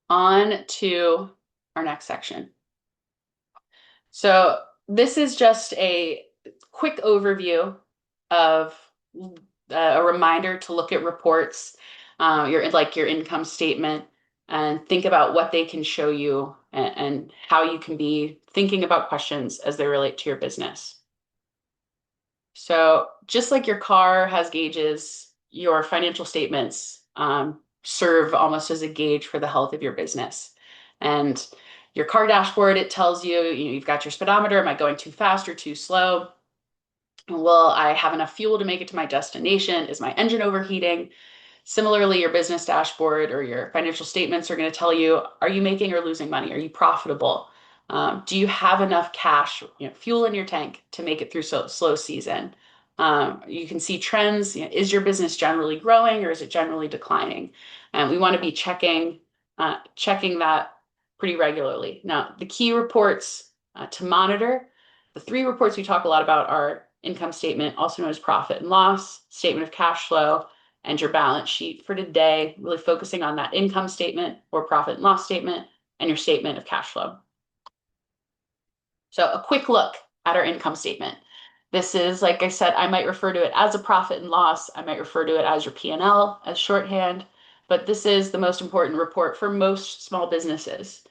On to our next section. So this is just a quick overview of a reminder to look at reports, your income statement, and think about what they can show you, and how you can be thinking about questions as they relate to your business. So just like your car has gauges, your financial statements serve almost as a gauge for the health of your business. And your car dashboard, it tells you, you've got your speedometer. Am I going too fast or too slow? Will I have enough fuel to make it to my destination? Is my engine overheating? Similarly, your business dashboard or your financial statements are going to tell you, are you making or losing money? Are you profitable? Do you have enough cash, fuel in your tank to make it through slow season? You can see trends. Is your business generally growing or is it generally declining? And we want to be checking that pretty regularly. Now, the key reports to monitor, the three reports we talk a lot about are income statement, also known as profit and loss, statement of cash flow, and your balance sheet. For today, really focusing on that income statement or profit and loss statement and your statement of cash flow. So a quick look at our income statement. This is, like I said, I might refer to it as a profit and loss. I might refer to it as your P&L as shorthand, but this is the most important report for most small businesses.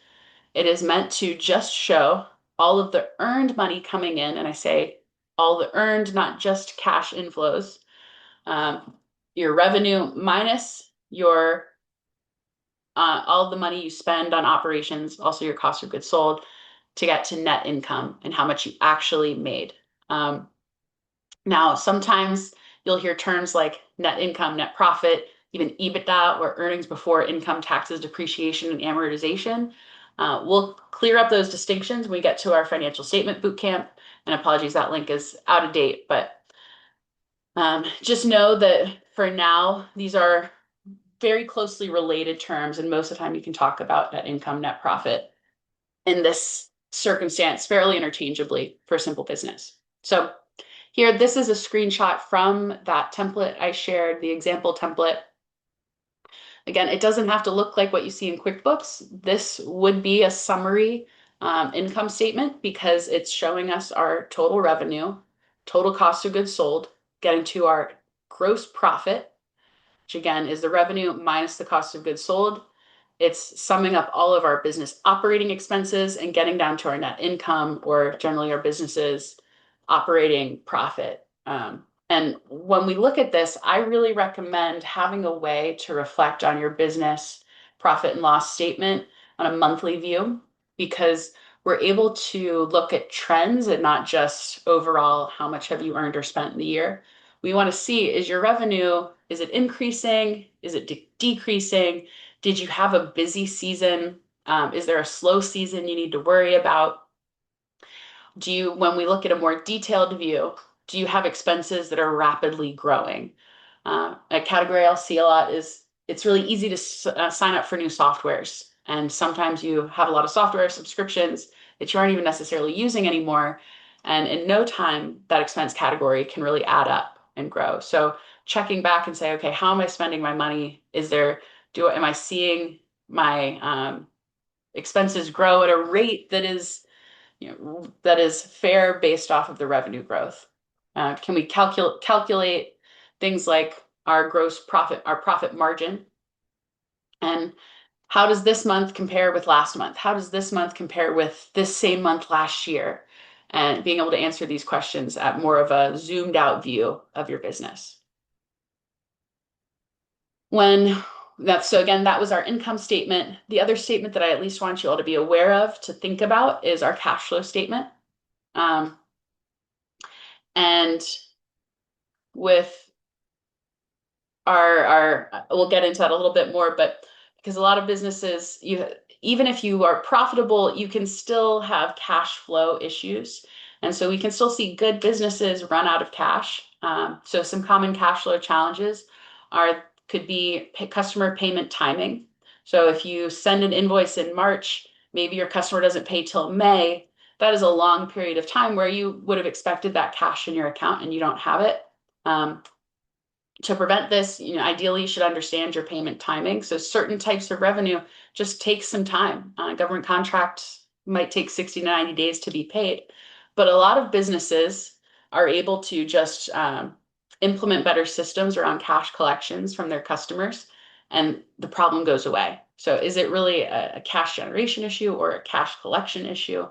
It is meant to just show all of the earned money coming in, and I say all the earned, not just cash inflows, your revenue minus your all the money you spend on operations, also your cost of goods sold, to get to net income and how much you actually made. Now, sometimes you'll hear terms like net income, net profit, even EBITDA, or earnings before income, taxes, depreciation, and amortization. We'll clear up those distinctions when we get to our financial statement bootcamp. And apologies, that link is out of date, but just know that for now, these are very closely related terms, and most of the time you can talk about net income, net profit in this circumstance fairly interchangeably for a simple business. So here, this is a screenshot from that template I shared, the example template. Again, it doesn't have to look like what you see in QuickBooks. This would be a summary income statement because it's showing us our total revenue, total cost of goods sold, getting to our gross profit, which again is the revenue minus the cost of goods sold. It's summing up all of our business operating expenses and getting down to our net income, or generally our business's operating profit. And when we look at this, I really recommend having a way to reflect on your business profit and loss statement on a monthly view, because we're able to look at trends and not just overall how much have you earned or spent in the year. We want to see, is your revenue, is it increasing? Is it decreasing? Did you have a busy season? Is there a slow season you need to worry about? When we look at a more detailed view, do you have expenses that are rapidly growing? A category I'll see a lot is it's really easy to sign up for new softwares. And sometimes you have a lot of software subscriptions that you aren't even necessarily using anymore. And in no time, that expense category can really add up and grow. So checking back and say, okay, how am I spending my money? Am I seeing my expenses grow at a rate that is fair based off of the revenue growth? Can we calculate things like our gross profit, our profit margin? And how does this month compare with last month? How does this month compare with this same month last year? And being able to answer these questions at more of a zoomed out view of your business. When So again, that was our income statement. The other statement that I at least want you all to be aware of, to think about, is our cash flow statement. And with our we'll get into that a little bit more, but because a lot of businesses, even if you are profitable, you can still have cash flow issues. And so we can still see good businesses run out of cash. So some common cash flow challenges could be customer payment timing. So if you send an invoice in March, maybe your customer doesn't pay till May. That is a long period of time where you would have expected that cash in your account and you don't have it. To prevent this, ideally you should understand your payment timing. So certain types of revenue just take some time. Government contracts might take 60 to 90 days to be paid, but a lot of businesses are able to just implement better systems around cash collections from their customers, and the problem goes away. So is it really a cash generation issue or a cash collection issue?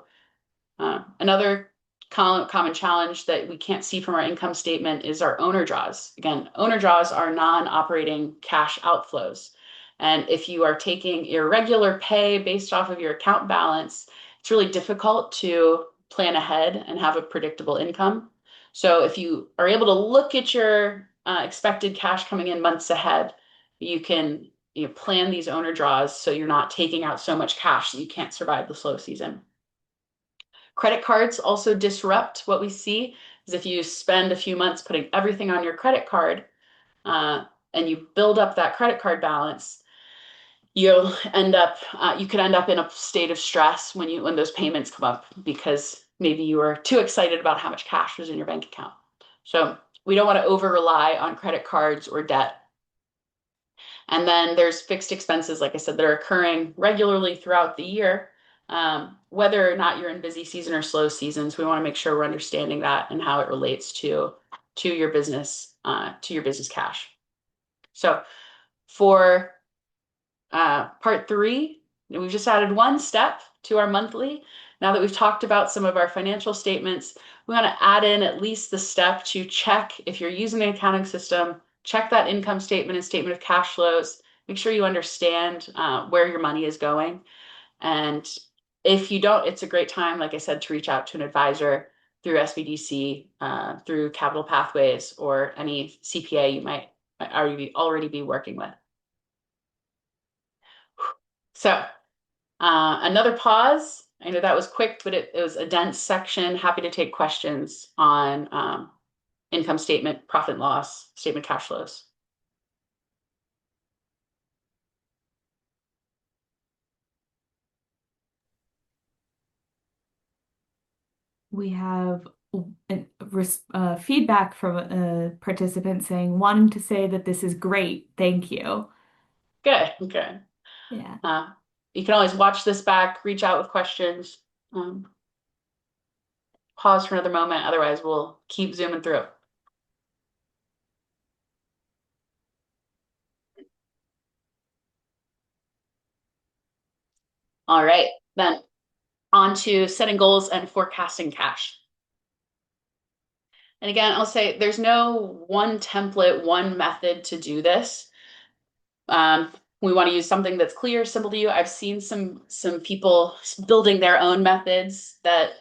Another common challenge that we can't see from our income statement is our owner draws. Again, owner draws are non-operating cash outflows. And if you are taking irregular pay based off of your account balance, it's really difficult to plan ahead and have a predictable income. So if you are able to look at your expected cash coming in months ahead, you can plan these owner draws so you're not taking out so much cash that you can't survive the slow season. Credit cards also disrupt what we see, is if you spend a few months putting everything on your credit card and you build up that credit card balance, you could end up in a state of stress when those payments come up because maybe you were too excited about how much cash was in your bank account. So we don't want to over rely on credit cards or debt. And then there's fixed expenses, like I said, that are occurring regularly throughout the year. Whether or not you're in busy season or slow seasons, we want to make sure we're understanding that and how it relates to your business cash. So for part 3, we've just added one step to our monthly. Now that we've talked about some of our financial statements, we want to add in at least the step to check if you're using an accounting system, check that income statement and statement of cash flows, make sure you understand where your money is going. And if you don't, it's a great time, like I said, to reach out to an advisor through SBDC, through Capital Pathways, or any CPA you might already be working with. So another pause. I know that was quick, but it was a dense section. Happy to take questions on income statement, profit and loss, statement of cash flows. We have feedback from a participant saying, wanting to say that this is great. Thank you. Good, good. Yeah. You can always watch this back, reach out with questions, pause for another moment. Otherwise, we'll keep zooming through. All right, then on to setting goals and forecasting cash. And again, I'll say there's no one template, one method to do this. We want to use something that's clear, simple to you. I've seen some people building their own methods that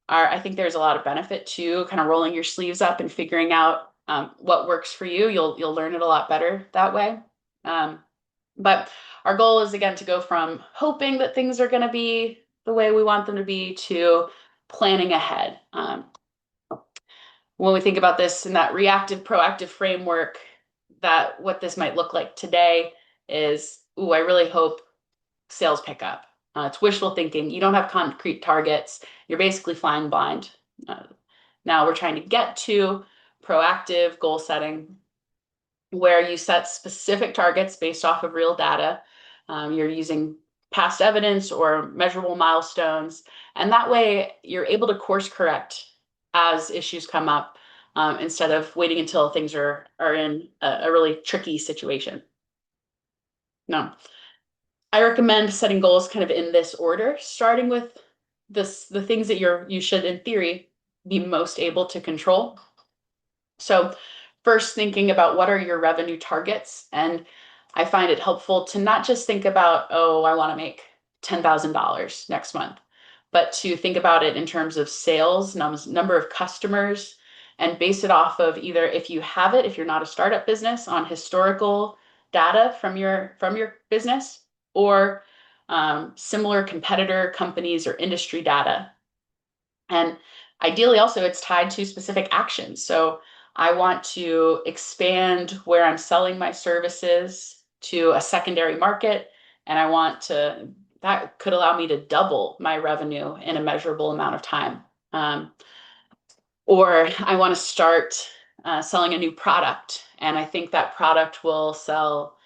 I think there's a lot of benefit to kind of rolling your sleeves up and figuring out what works for you. You'll learn it a lot better that way. But our goal is, again, to go from hoping that things are going to be the way we want them to be to planning ahead. When we think about this in that reactive, proactive framework, that what this might look like today is, I really hope sales pick up. It's wishful thinking. You don't have concrete targets. You're basically flying blind. Now we're trying to get to proactive goal setting, where you set specific targets based off of real data. You're using past evidence or measurable milestones, and that way you're able to course correct as issues come up, instead of waiting until things are in a really tricky situation. No, I recommend setting goals kind of in this order, starting with the things that you should, in theory, be most able to control. So first, thinking about what are your revenue targets. And I find it helpful to not just think about, oh, I want to make $10,000 next month, but to think about it in terms of sales, number of customers, and base it off of either, if you have it, if you're not a startup business, on historical data from your business, or similar competitor companies or industry data. And ideally, also, it's tied to specific actions. So I want to expand where I'm selling my services to a secondary market, and that could allow me to double my revenue in a measurable amount of time. Or I want to start selling a new product, and I think that product will sell,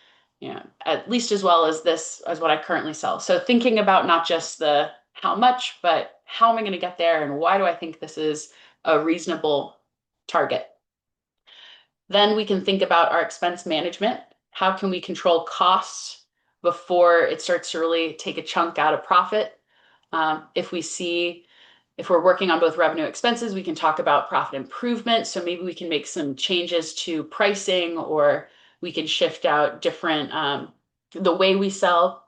at least as well as what I currently sell. So thinking about not just the how much, but how am I going to get there, and why do I think this is a reasonable target? Then we can think about our expense management. How can we control costs before it starts to really take a chunk out of profit? If we're working on both revenue and expenses, we can talk about profit improvement. So maybe we can make some changes to pricing, or we can shift out the way we sell.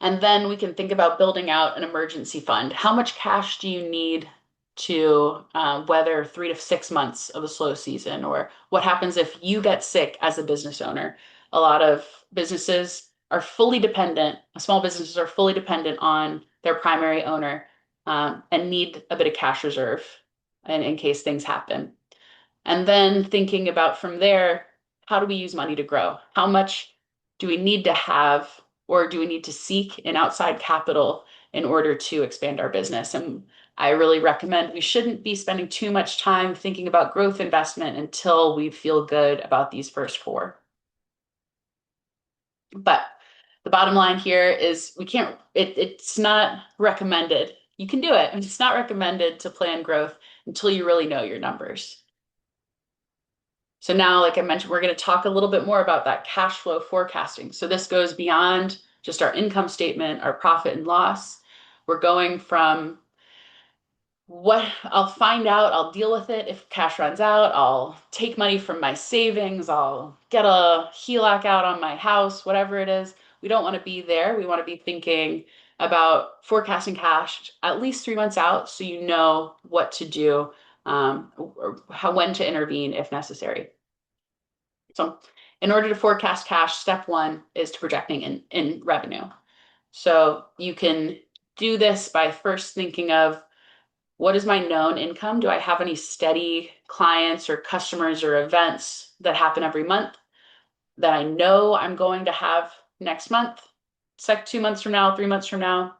And then we can think about building out an emergency fund. How much cash do you need to weather 3 to 6 months of a slow season? Or what happens if you get sick as a business owner? A lot of small businesses are fully dependent on their primary owner, and need a bit of cash reserve in case things happen. And then thinking about from there, how do we use money to grow? How much do we need to have, or do we need to seek an outside capital in order to expand our business? And I really recommend we shouldn't be spending too much time thinking about growth investment until we feel good about these first four. But the bottom line here is it's not recommended. You can do it, and it's not recommended to plan growth until you really know your numbers. So now, like I mentioned, we're going to talk a little bit more about that cash flow forecasting. So this goes beyond just our income statement, our profit and loss. We're going from what I'll find out, I'll deal with it. If cash runs out, I'll take money from my savings, I'll get a HELOC out on my house, whatever it is. We don't want to be there. We want to be thinking about forecasting cash at least 3 months out, so you know what to do, or when to intervene if necessary. So in order to forecast cash, step one is to projecting in revenue. So you can do this by first thinking of, what is my known income? Do I have any steady clients or customers or events that happen every month that I know I'm going to have next month? It's like 2 months from now, 3 months from now.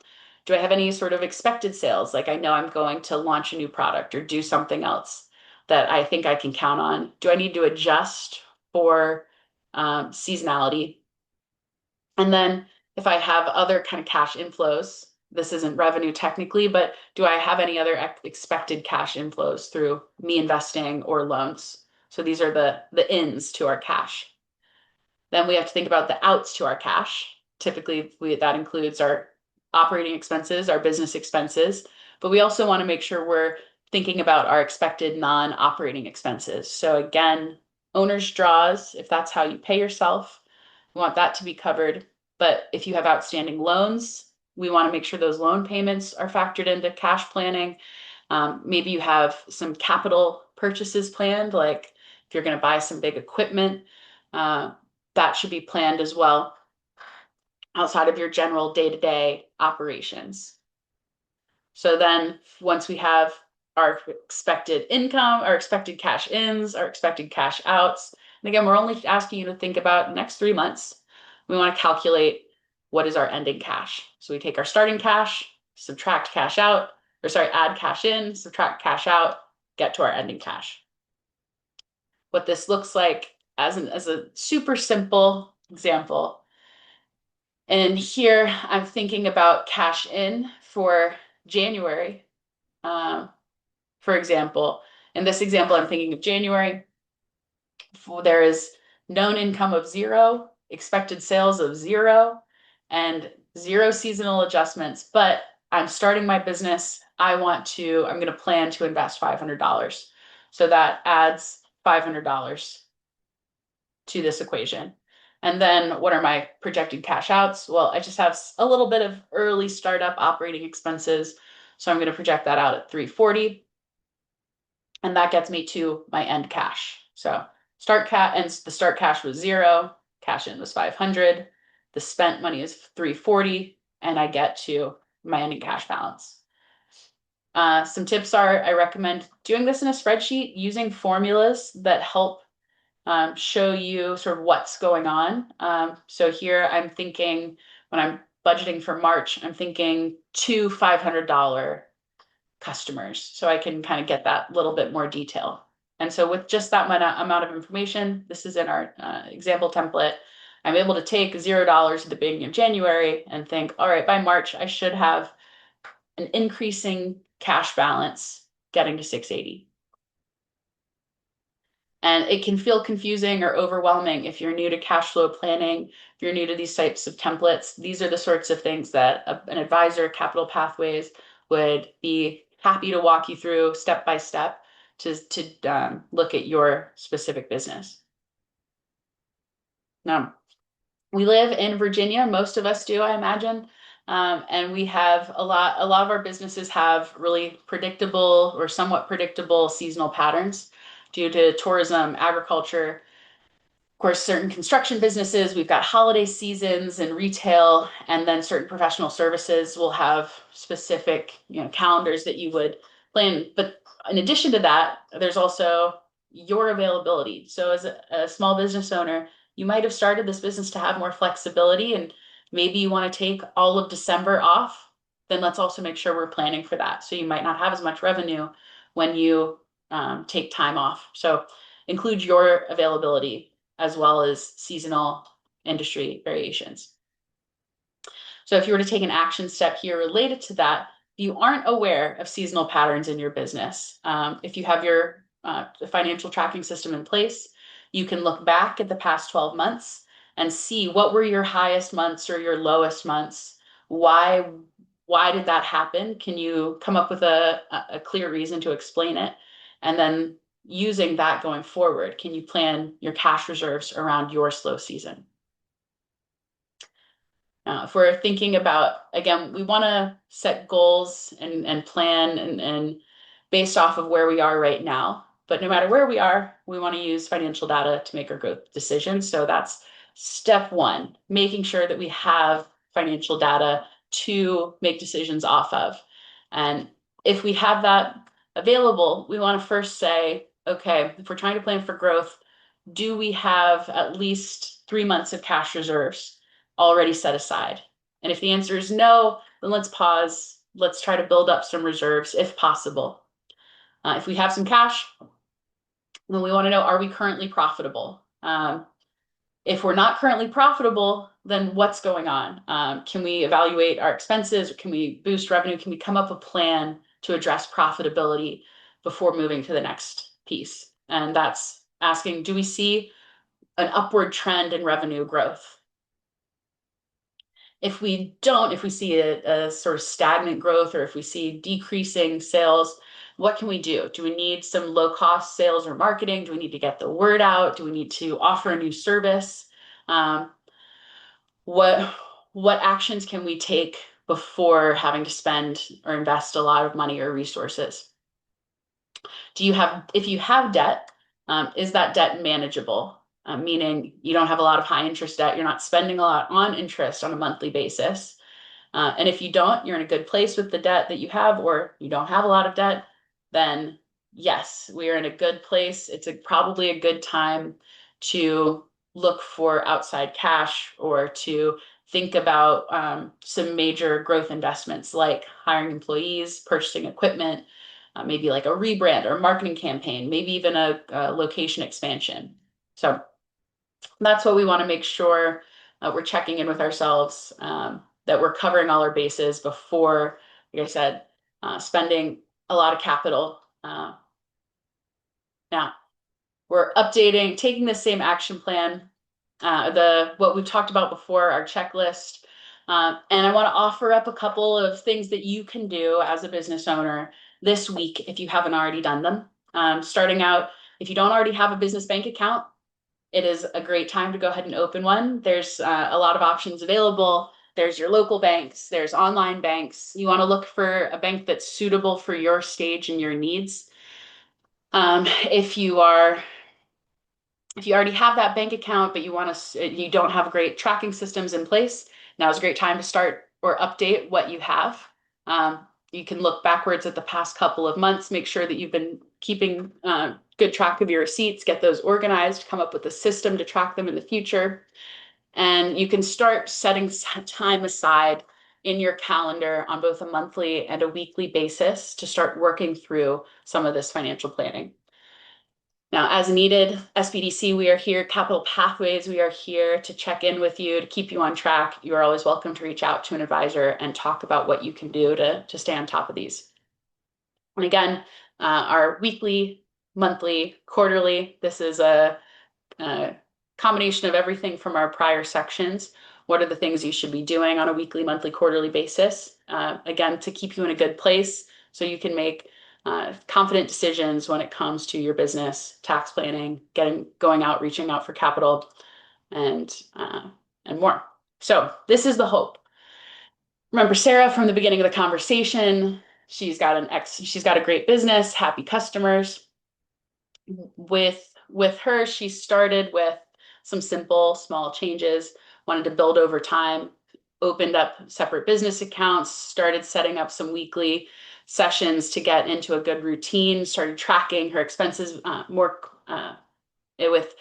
Do I have any sort of expected sales? Like I know I'm going to launch a new product or do something else that I think I can count on. Do I need to adjust for seasonality? And then if I have other kind of cash inflows, this isn't revenue technically, but do I have any other expected cash inflows through me investing or loans? So these are the ins to our cash. Then we have to think about the outs to our cash. Typically, that includes our operating expenses, our business expenses, but we also want to make sure we're thinking about our expected non-operating expenses. So again, owner's draws, if that's how you pay yourself, we want that to be covered. But if you have outstanding loans, we want to make sure those loan payments are factored into cash planning. Maybe you have some capital purchases planned, like if you're going to buy some big equipment, that should be planned as well, outside of your general day-to-day operations. So then once we have our expected income, our expected cash ins, our expected cash outs, and again, we're only asking you to think about the next 3 months. We want to calculate, what is our ending cash? So we take our starting cash, subtract cash out, add cash in, subtract cash out, get to our ending cash. What this looks like as a super simple example. And here I'm thinking about cash in for January, for example. In this example, I'm thinking of January. There is known income of 0, expected sales of 0, and 0 seasonal adjustments. But I'm starting my business. I'm going to plan to invest $500. So that adds $500 to this equation. And then what are my projected cash outs? Well, I just have a little bit of early startup operating expenses. So I'm going to project that out at 340. And that gets me to my end cash. So the start cash was 0, cash in was 500, the spent money is 340, and I get to my ending cash balance. Some tips are I recommend doing this in a spreadsheet using formulas that help show you sort of what's going on. So here I'm thinking when I'm budgeting for March, I'm thinking two $500 customers. So I can kind of get that little bit more detail. And so with just that amount of information, this is in our example template, I'm able to take $0 at the beginning of January and think, all right, by March, I should have an increasing cash balance getting to 680. And it can feel confusing or overwhelming if you're new to cash flow planning, if you're new to these types of templates. These are the sorts of things that an advisor, Capital Pathways, would be happy to walk you through step by step to look at your specific business. Now, we live in Virginia. Most of us do, I imagine. And we have a lot of our businesses have really predictable or somewhat predictable seasonal patterns due to tourism, agriculture. Of course, certain construction businesses, we've got holiday seasons and retail, and then certain professional services will have specific, calendars that you would plan. But in addition to that, there's also your availability. So as a small business owner, you might have started this business to have more flexibility, and maybe you want to take all of December off. Then let's also make sure we're planning for that. So you might not have as much revenue when you take time off. So include your availability as well as seasonal industry variations. So if you were to take an action step here related to that, if you aren't aware of seasonal patterns in your business, if you have your financial tracking system in place, you can look back at the past 12 months and see what were your highest months or your lowest months. Why did that happen? Can you come up with a clear reason to explain it? And then using that going forward, can you plan your cash reserves around your slow season? If we're thinking about, again, we want to set goals and plan and based off of where we are right now. But no matter where we are, we want to use financial data to make our growth decisions. So that's step one, making sure that we have financial data to make decisions off of. And if we have that available, we want to first say, okay, if we're trying to plan for growth, do we have at least 3 months of cash reserves already set aside? And if the answer is no, then let's pause. Let's try to build up some reserves if possible. If we have some cash, then we want to know, are we currently profitable? If we're not currently profitable, then what's going on? Can we evaluate our expenses? Or can we boost revenue? Can we come up with a plan to address profitability before moving to the next piece? And that's asking, do we see an upward trend in revenue growth? If we don't, if we see a sort of stagnant growth or if we see decreasing sales, what can we do? Do we need some low cost sales or marketing? Do we need to get the word out? Do we need to offer a new service? Um, what what actions can we take before having to spend or invest a lot of money or resources? If you have debt, is that debt manageable? Meaning you don't have a lot of high interest debt, you're not spending a lot on interest on a monthly basis. And if you don't, you're in a good place with the debt that you have, or you don't have a lot of debt, then yes, we are in a good place. It's probably a good time to look for outside cash or to think about some major growth investments like hiring employees, purchasing equipment, maybe like a rebrand or a marketing campaign, maybe even a location expansion. So that's what we want to make sure we're checking in with ourselves, that we're covering all our bases before, like I said, spending a lot of capital. Now, we're updating, taking the same action plan, what we've talked about before, our checklist. And I want to offer up a couple of things that you can do as a business owner this week if you haven't already done them. Starting out, if you don't already have a business bank account, it is a great time to go ahead and open one. There's a lot of options available. There's your local banks, there's online banks. You want to look for a bank that's suitable for your stage and your needs. If you are if you already have that bank account, but you don't have great tracking systems in place, now is a great time to start or update what you have. You can look backwards at the past couple of months, make sure that you've been keeping good track of your receipts, get those organized, come up with a system to track them in the future. And you can start setting time aside in your calendar on both a monthly and a weekly basis to start working through some of this financial planning. Now, as needed, SBDC, we are here. Capital Pathways, we are here to check in with you, to keep you on track. You are always welcome to reach out to an advisor and talk about what you can do to stay on top of these. And again, our weekly, monthly, quarterly, this is a combination of everything from our prior sections. What are the things you should be doing on a weekly, monthly, quarterly basis? Again, to keep you in a good place so you can make confident decisions when it comes to your business, tax planning, going out, reaching out for capital, and more. So this is the hope. Remember Sarah from the beginning of the conversation. She's got a great business, happy customers. With her, she started with some simple, small changes, wanted to build over time, opened up separate business accounts, started setting up some weekly sessions to get into a good routine, started tracking her expenses more with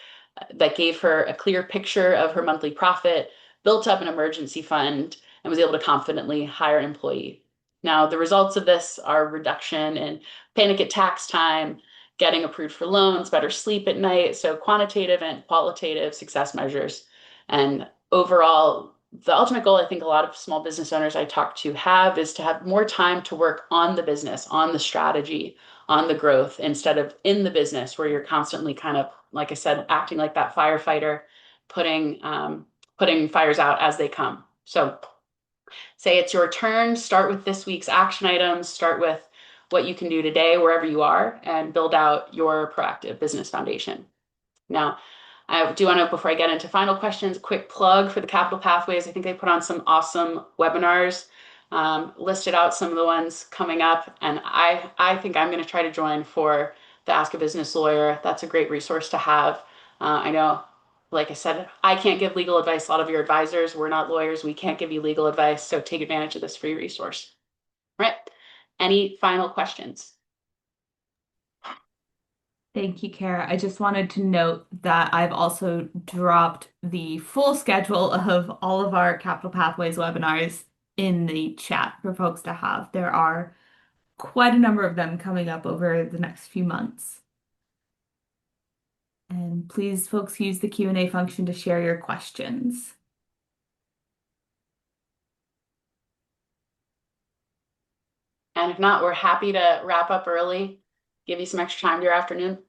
that gave her a clear picture of her monthly profit, built up an emergency fund, and was able to confidently hire an employee. Now, the results of this are reduction in panic at tax time, getting approved for loans, better sleep at night, so quantitative and qualitative success measures. And overall, the ultimate goal I think a lot of small business owners I talk to have is to have more time to work on the business, on the strategy, on the growth, instead of in the business where you're constantly kind of, like I said, acting like that firefighter, putting fires out as they come. So say it's your turn, start with this week's action items, start with what you can do today wherever you are, and build out your proactive business foundation. Now, I do want to, before I get into final questions, a quick plug for the Capital Pathways. I think they put on some awesome webinars, listed out some of the ones coming up, and I think I'm going to try to join for the Ask a Business Lawyer. That's a great resource to have. I know, like I said, I can't give legal advice. A lot of your advisors, we're not lawyers. We can't give you legal advice, so take advantage of this free resource. All right. Any final questions? Thank you, Kara. I just wanted to note that I've also dropped the full schedule of all of our Capital Pathways webinars in the chat for folks to have. There are quite a number of them coming up over the next few months. And please, folks, use the Q&A function to share your questions. And if not, we're happy to wrap up early, give you some extra time to your afternoon.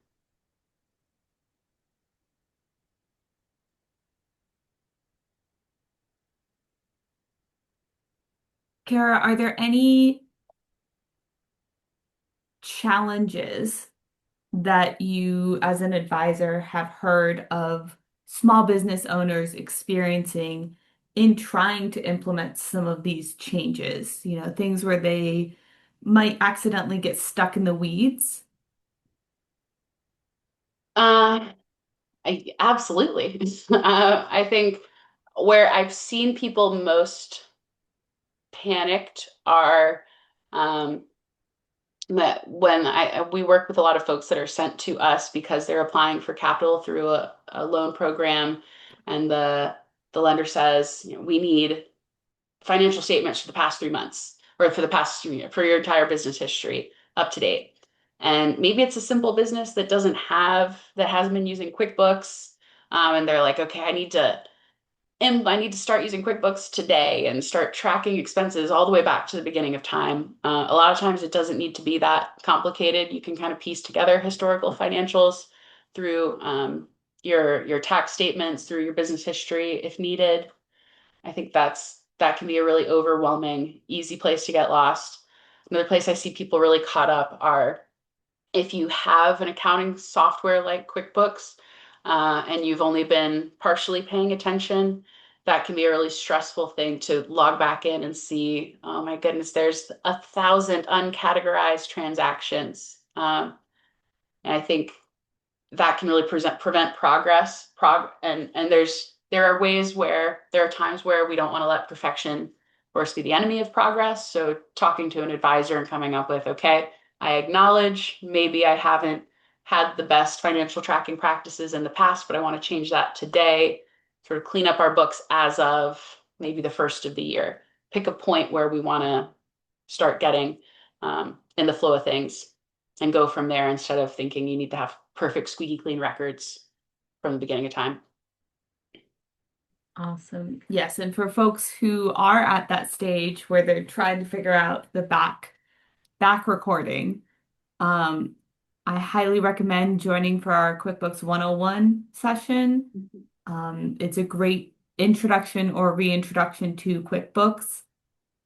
Kara, are there any challenges that you, as an advisor, have heard of small business owners experiencing in trying to implement some of these changes? You know, things where they might accidentally get stuck in the weeds? Uh, absolutely. I think where I've seen people most panicked are that when we work with a lot of folks that are sent to us because they're applying for capital through a loan program, and the lender says, you know, we need financial statements for the past 3 months or for the past for your entire business history up to date. And maybe it's a simple business that hasn't been using QuickBooks, and they're like, okay, I need to start using QuickBooks today and start tracking expenses all the way back to the beginning of time. A lot of times it doesn't need to be that complicated. You can kind of piece together historical financials through your tax statements, through your business history if needed. I think that can be a really overwhelming, easy place to get lost. Another place I see people really caught up are if you have an accounting software like QuickBooks, and you've only been partially paying attention, that can be a really stressful thing to log back in and see, oh my goodness, there's 1,000 uncategorized transactions. And I think that can really prevent progress. And there are ways where there are times where we don't want to let perfection, of course, be the enemy of progress. So talking to an advisor and coming up with, okay, I acknowledge maybe I haven't had the best financial tracking practices in the past, but I want to change that today. Sort of clean up our books as of maybe the first of the year. Pick a point where we want to start getting in the flow of things and go from there instead of thinking you need to have perfect squeaky clean records from the beginning of time. Awesome. Yes, and for folks who are at that stage where they're trying to figure out the back recording, um, I highly recommend joining for our QuickBooks 101 session. It's a great introduction or reintroduction to QuickBooks,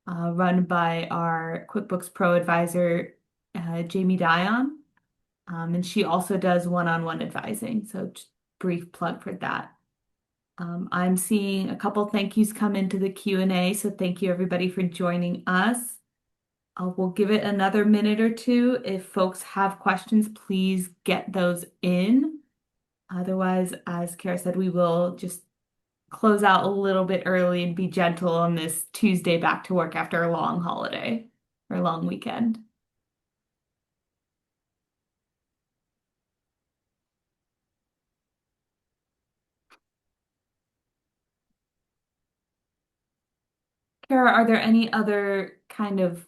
run by our QuickBooks Pro advisor, Jamie Dion. And she also does one-on-one advising. So just brief plug for that. I'm seeing a couple thank yous come into the Q&A, so thank you everybody for joining us. We'll give it another minute or two. If folks have questions, please get those in. Otherwise, as Kara said, we will just close out a little bit early and be gentle on this Tuesday back to work after a long holiday or long weekend. Kara, are there any other kind of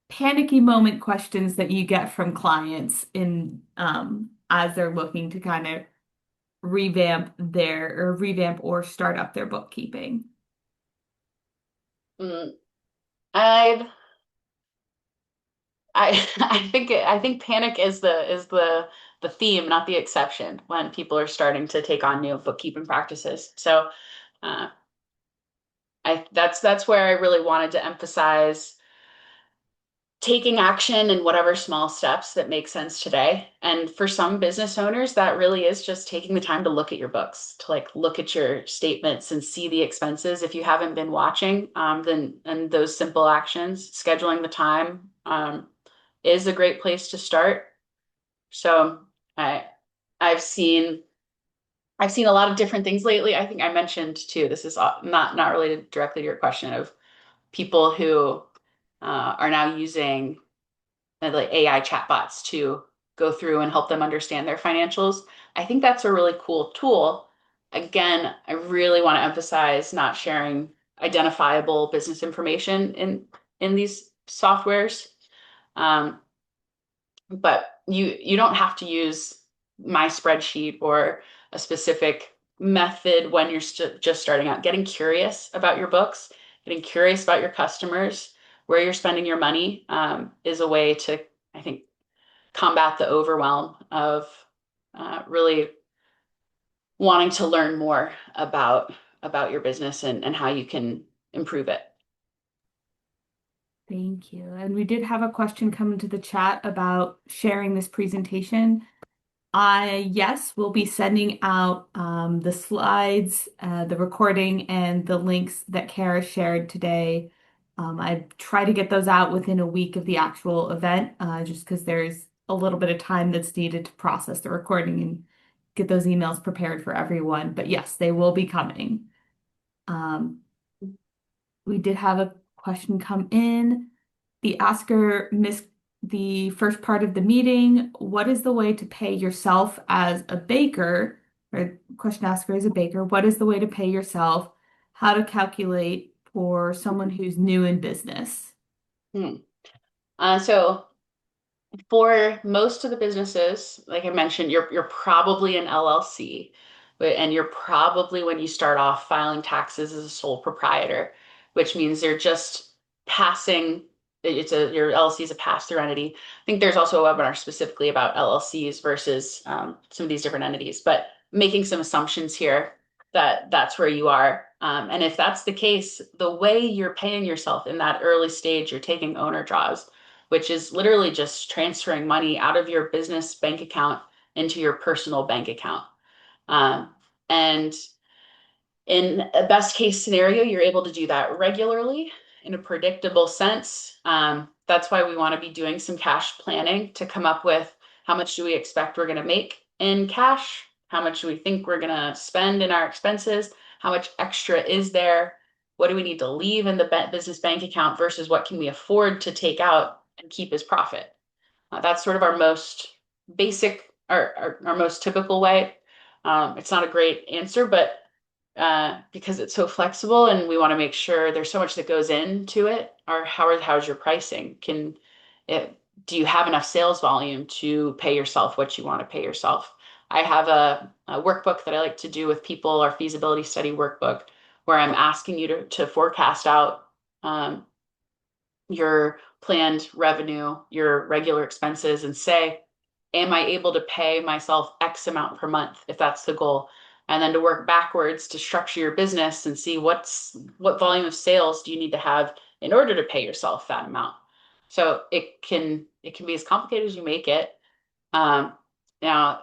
panicky moment questions that you get from clients in as they're looking to kind of revamp or start up their bookkeeping? Mm, I I think panic is the theme, not the exception, when people are starting to take on new bookkeeping practices. So uh, that's where I really wanted to emphasize taking action in whatever small steps that make sense today. And for some business owners, that really is just taking the time to look at your books, to like look at your statements and see the expenses. If you haven't been watching, then and those simple actions, scheduling the time, is a great place to start. So I I've seen I've seen a lot of different things lately. I think I mentioned too, this is not related directly to your question, of people who are now using like AI chatbots to go through and help them understand their financials. I think that's a really cool tool. Again, I really want to emphasize not sharing identifiable business information in these softwares. Um, but you don't have to use my spreadsheet or a specific method when you're just starting out. Getting curious about your books, getting curious about your customers, where you're spending your money, is a way to, I think, combat the overwhelm of really wanting to learn more about your business and how you can improve it. Thank you. And we did have a question come into the chat about sharing this presentation. Yes, we'll be sending out the slides, the recording, and the links that Kara shared today. I try to get those out within a week of the actual event, just because there's a little bit of time that's needed to process the recording and get those emails prepared for everyone. But yes, they will be coming. Um, we did have a question come in. The asker missed the first part of the meeting. What is the way to pay yourself as a baker? Or question asker is a baker. What is the way to pay yourself? How to calculate for someone who's new in business? Hmm. So for most of the businesses, like I mentioned, you're probably an LLC, and you're probably, when you start off, filing taxes as a sole proprietor, which means they're just passing. Your LLC is a pass-through entity. I think there's also a webinar specifically about LLCs versus some of these different entities, but making some assumptions here that that's where you are. And if that's the case, the way you're paying yourself in that early stage, you're taking owner draws, which is literally just transferring money out of your business bank account into your personal bank account. And in a best case scenario, you're able to do that regularly in a predictable sense. That's why we want to be doing some cash planning to come up with how much do we expect we're going to make in cash? How much do we think we're going to spend in our expenses? How much extra is there? What do we need to leave in the business bank account versus what can we afford to take out and keep as profit? That's sort of our most basic, our most typical way. It's not a great answer, but because it's so flexible and we want to make sure there's so much that goes into it. Or how's your pricing? Do you have enough sales volume to pay yourself what you want to pay yourself? I have a workbook that I like to do with people, our feasibility study workbook, where I'm asking you to forecast out your planned revenue, your regular expenses, and say, am I able to pay myself X amount per month if that's the goal? And then to work backwards to structure your business and see what volume of sales do you need to have in order to pay yourself that amount. So it can be as complicated as you make it. Now,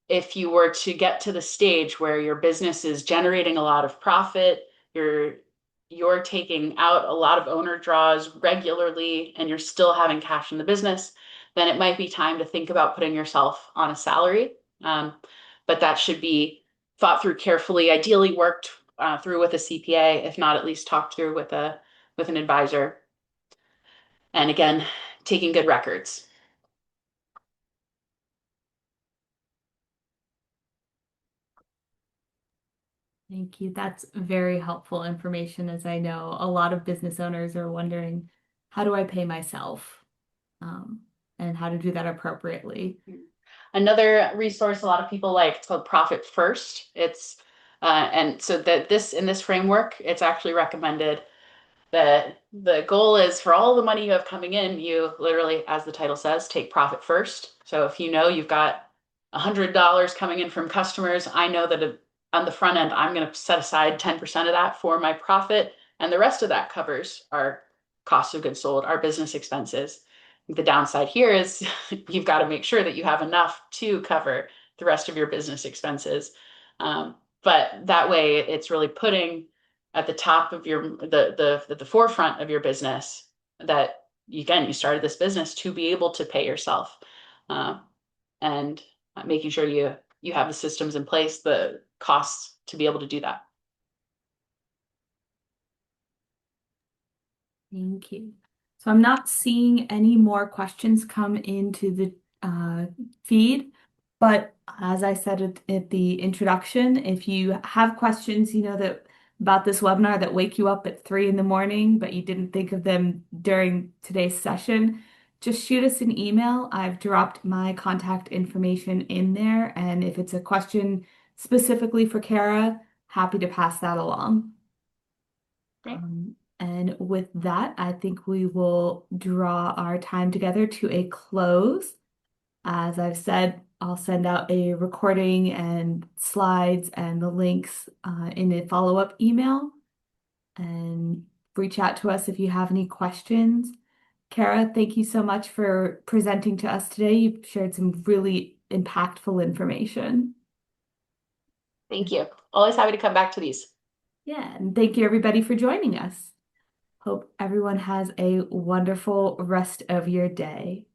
if you were to get to the stage where your business is generating a lot of profit, you're taking out a lot of owner draws regularly, and you're still having cash in the business, then it might be time to think about putting yourself on a salary. But that should be thought through carefully, ideally worked through with a CPA, if not at least talked through with an advisor. And again, taking good records. Thank you. That's very helpful information, as I know a lot of business owners are wondering, how do I pay myself? Um, and how to do that appropriately. Another resource a lot of people like, it's called Profit First. It's and so that this in this framework, it's actually recommended that the goal is for all the money you have coming in, you literally, as the title says, take profit first. So if you know you've got $100 coming in from customers, I know that on the front end, I'm going to set aside 10% of that for my profit, and the rest of that covers our cost of goods sold, our business expenses. The downside here is you've got to make sure that you have enough to cover the rest of your business expenses. But that way, it's really putting at the top of the forefront of your business that you started this business to be able to pay yourself, and making sure you have the systems in place, the costs to be able to do that. Thank you. So I'm not seeing any more questions come into the feed, but as I said at the introduction, if you have questions, that about this webinar that wake you up at 3 in the morning, but you didn't think of them during today's session, just shoot us an email. I've dropped my contact information in there, and if it's a question specifically for Kara, happy to pass that along. Great. And with that, I think we will draw our time together to a close. As I've said, I'll send out a recording and slides and the links in a follow-up email. And reach out to us if you have any questions. Kara, thank you so much for presenting to us today. You've shared some really impactful information. Thank you. Always happy to come back to these. Yeah, and thank you everybody for joining us. Hope everyone has a wonderful rest of your day.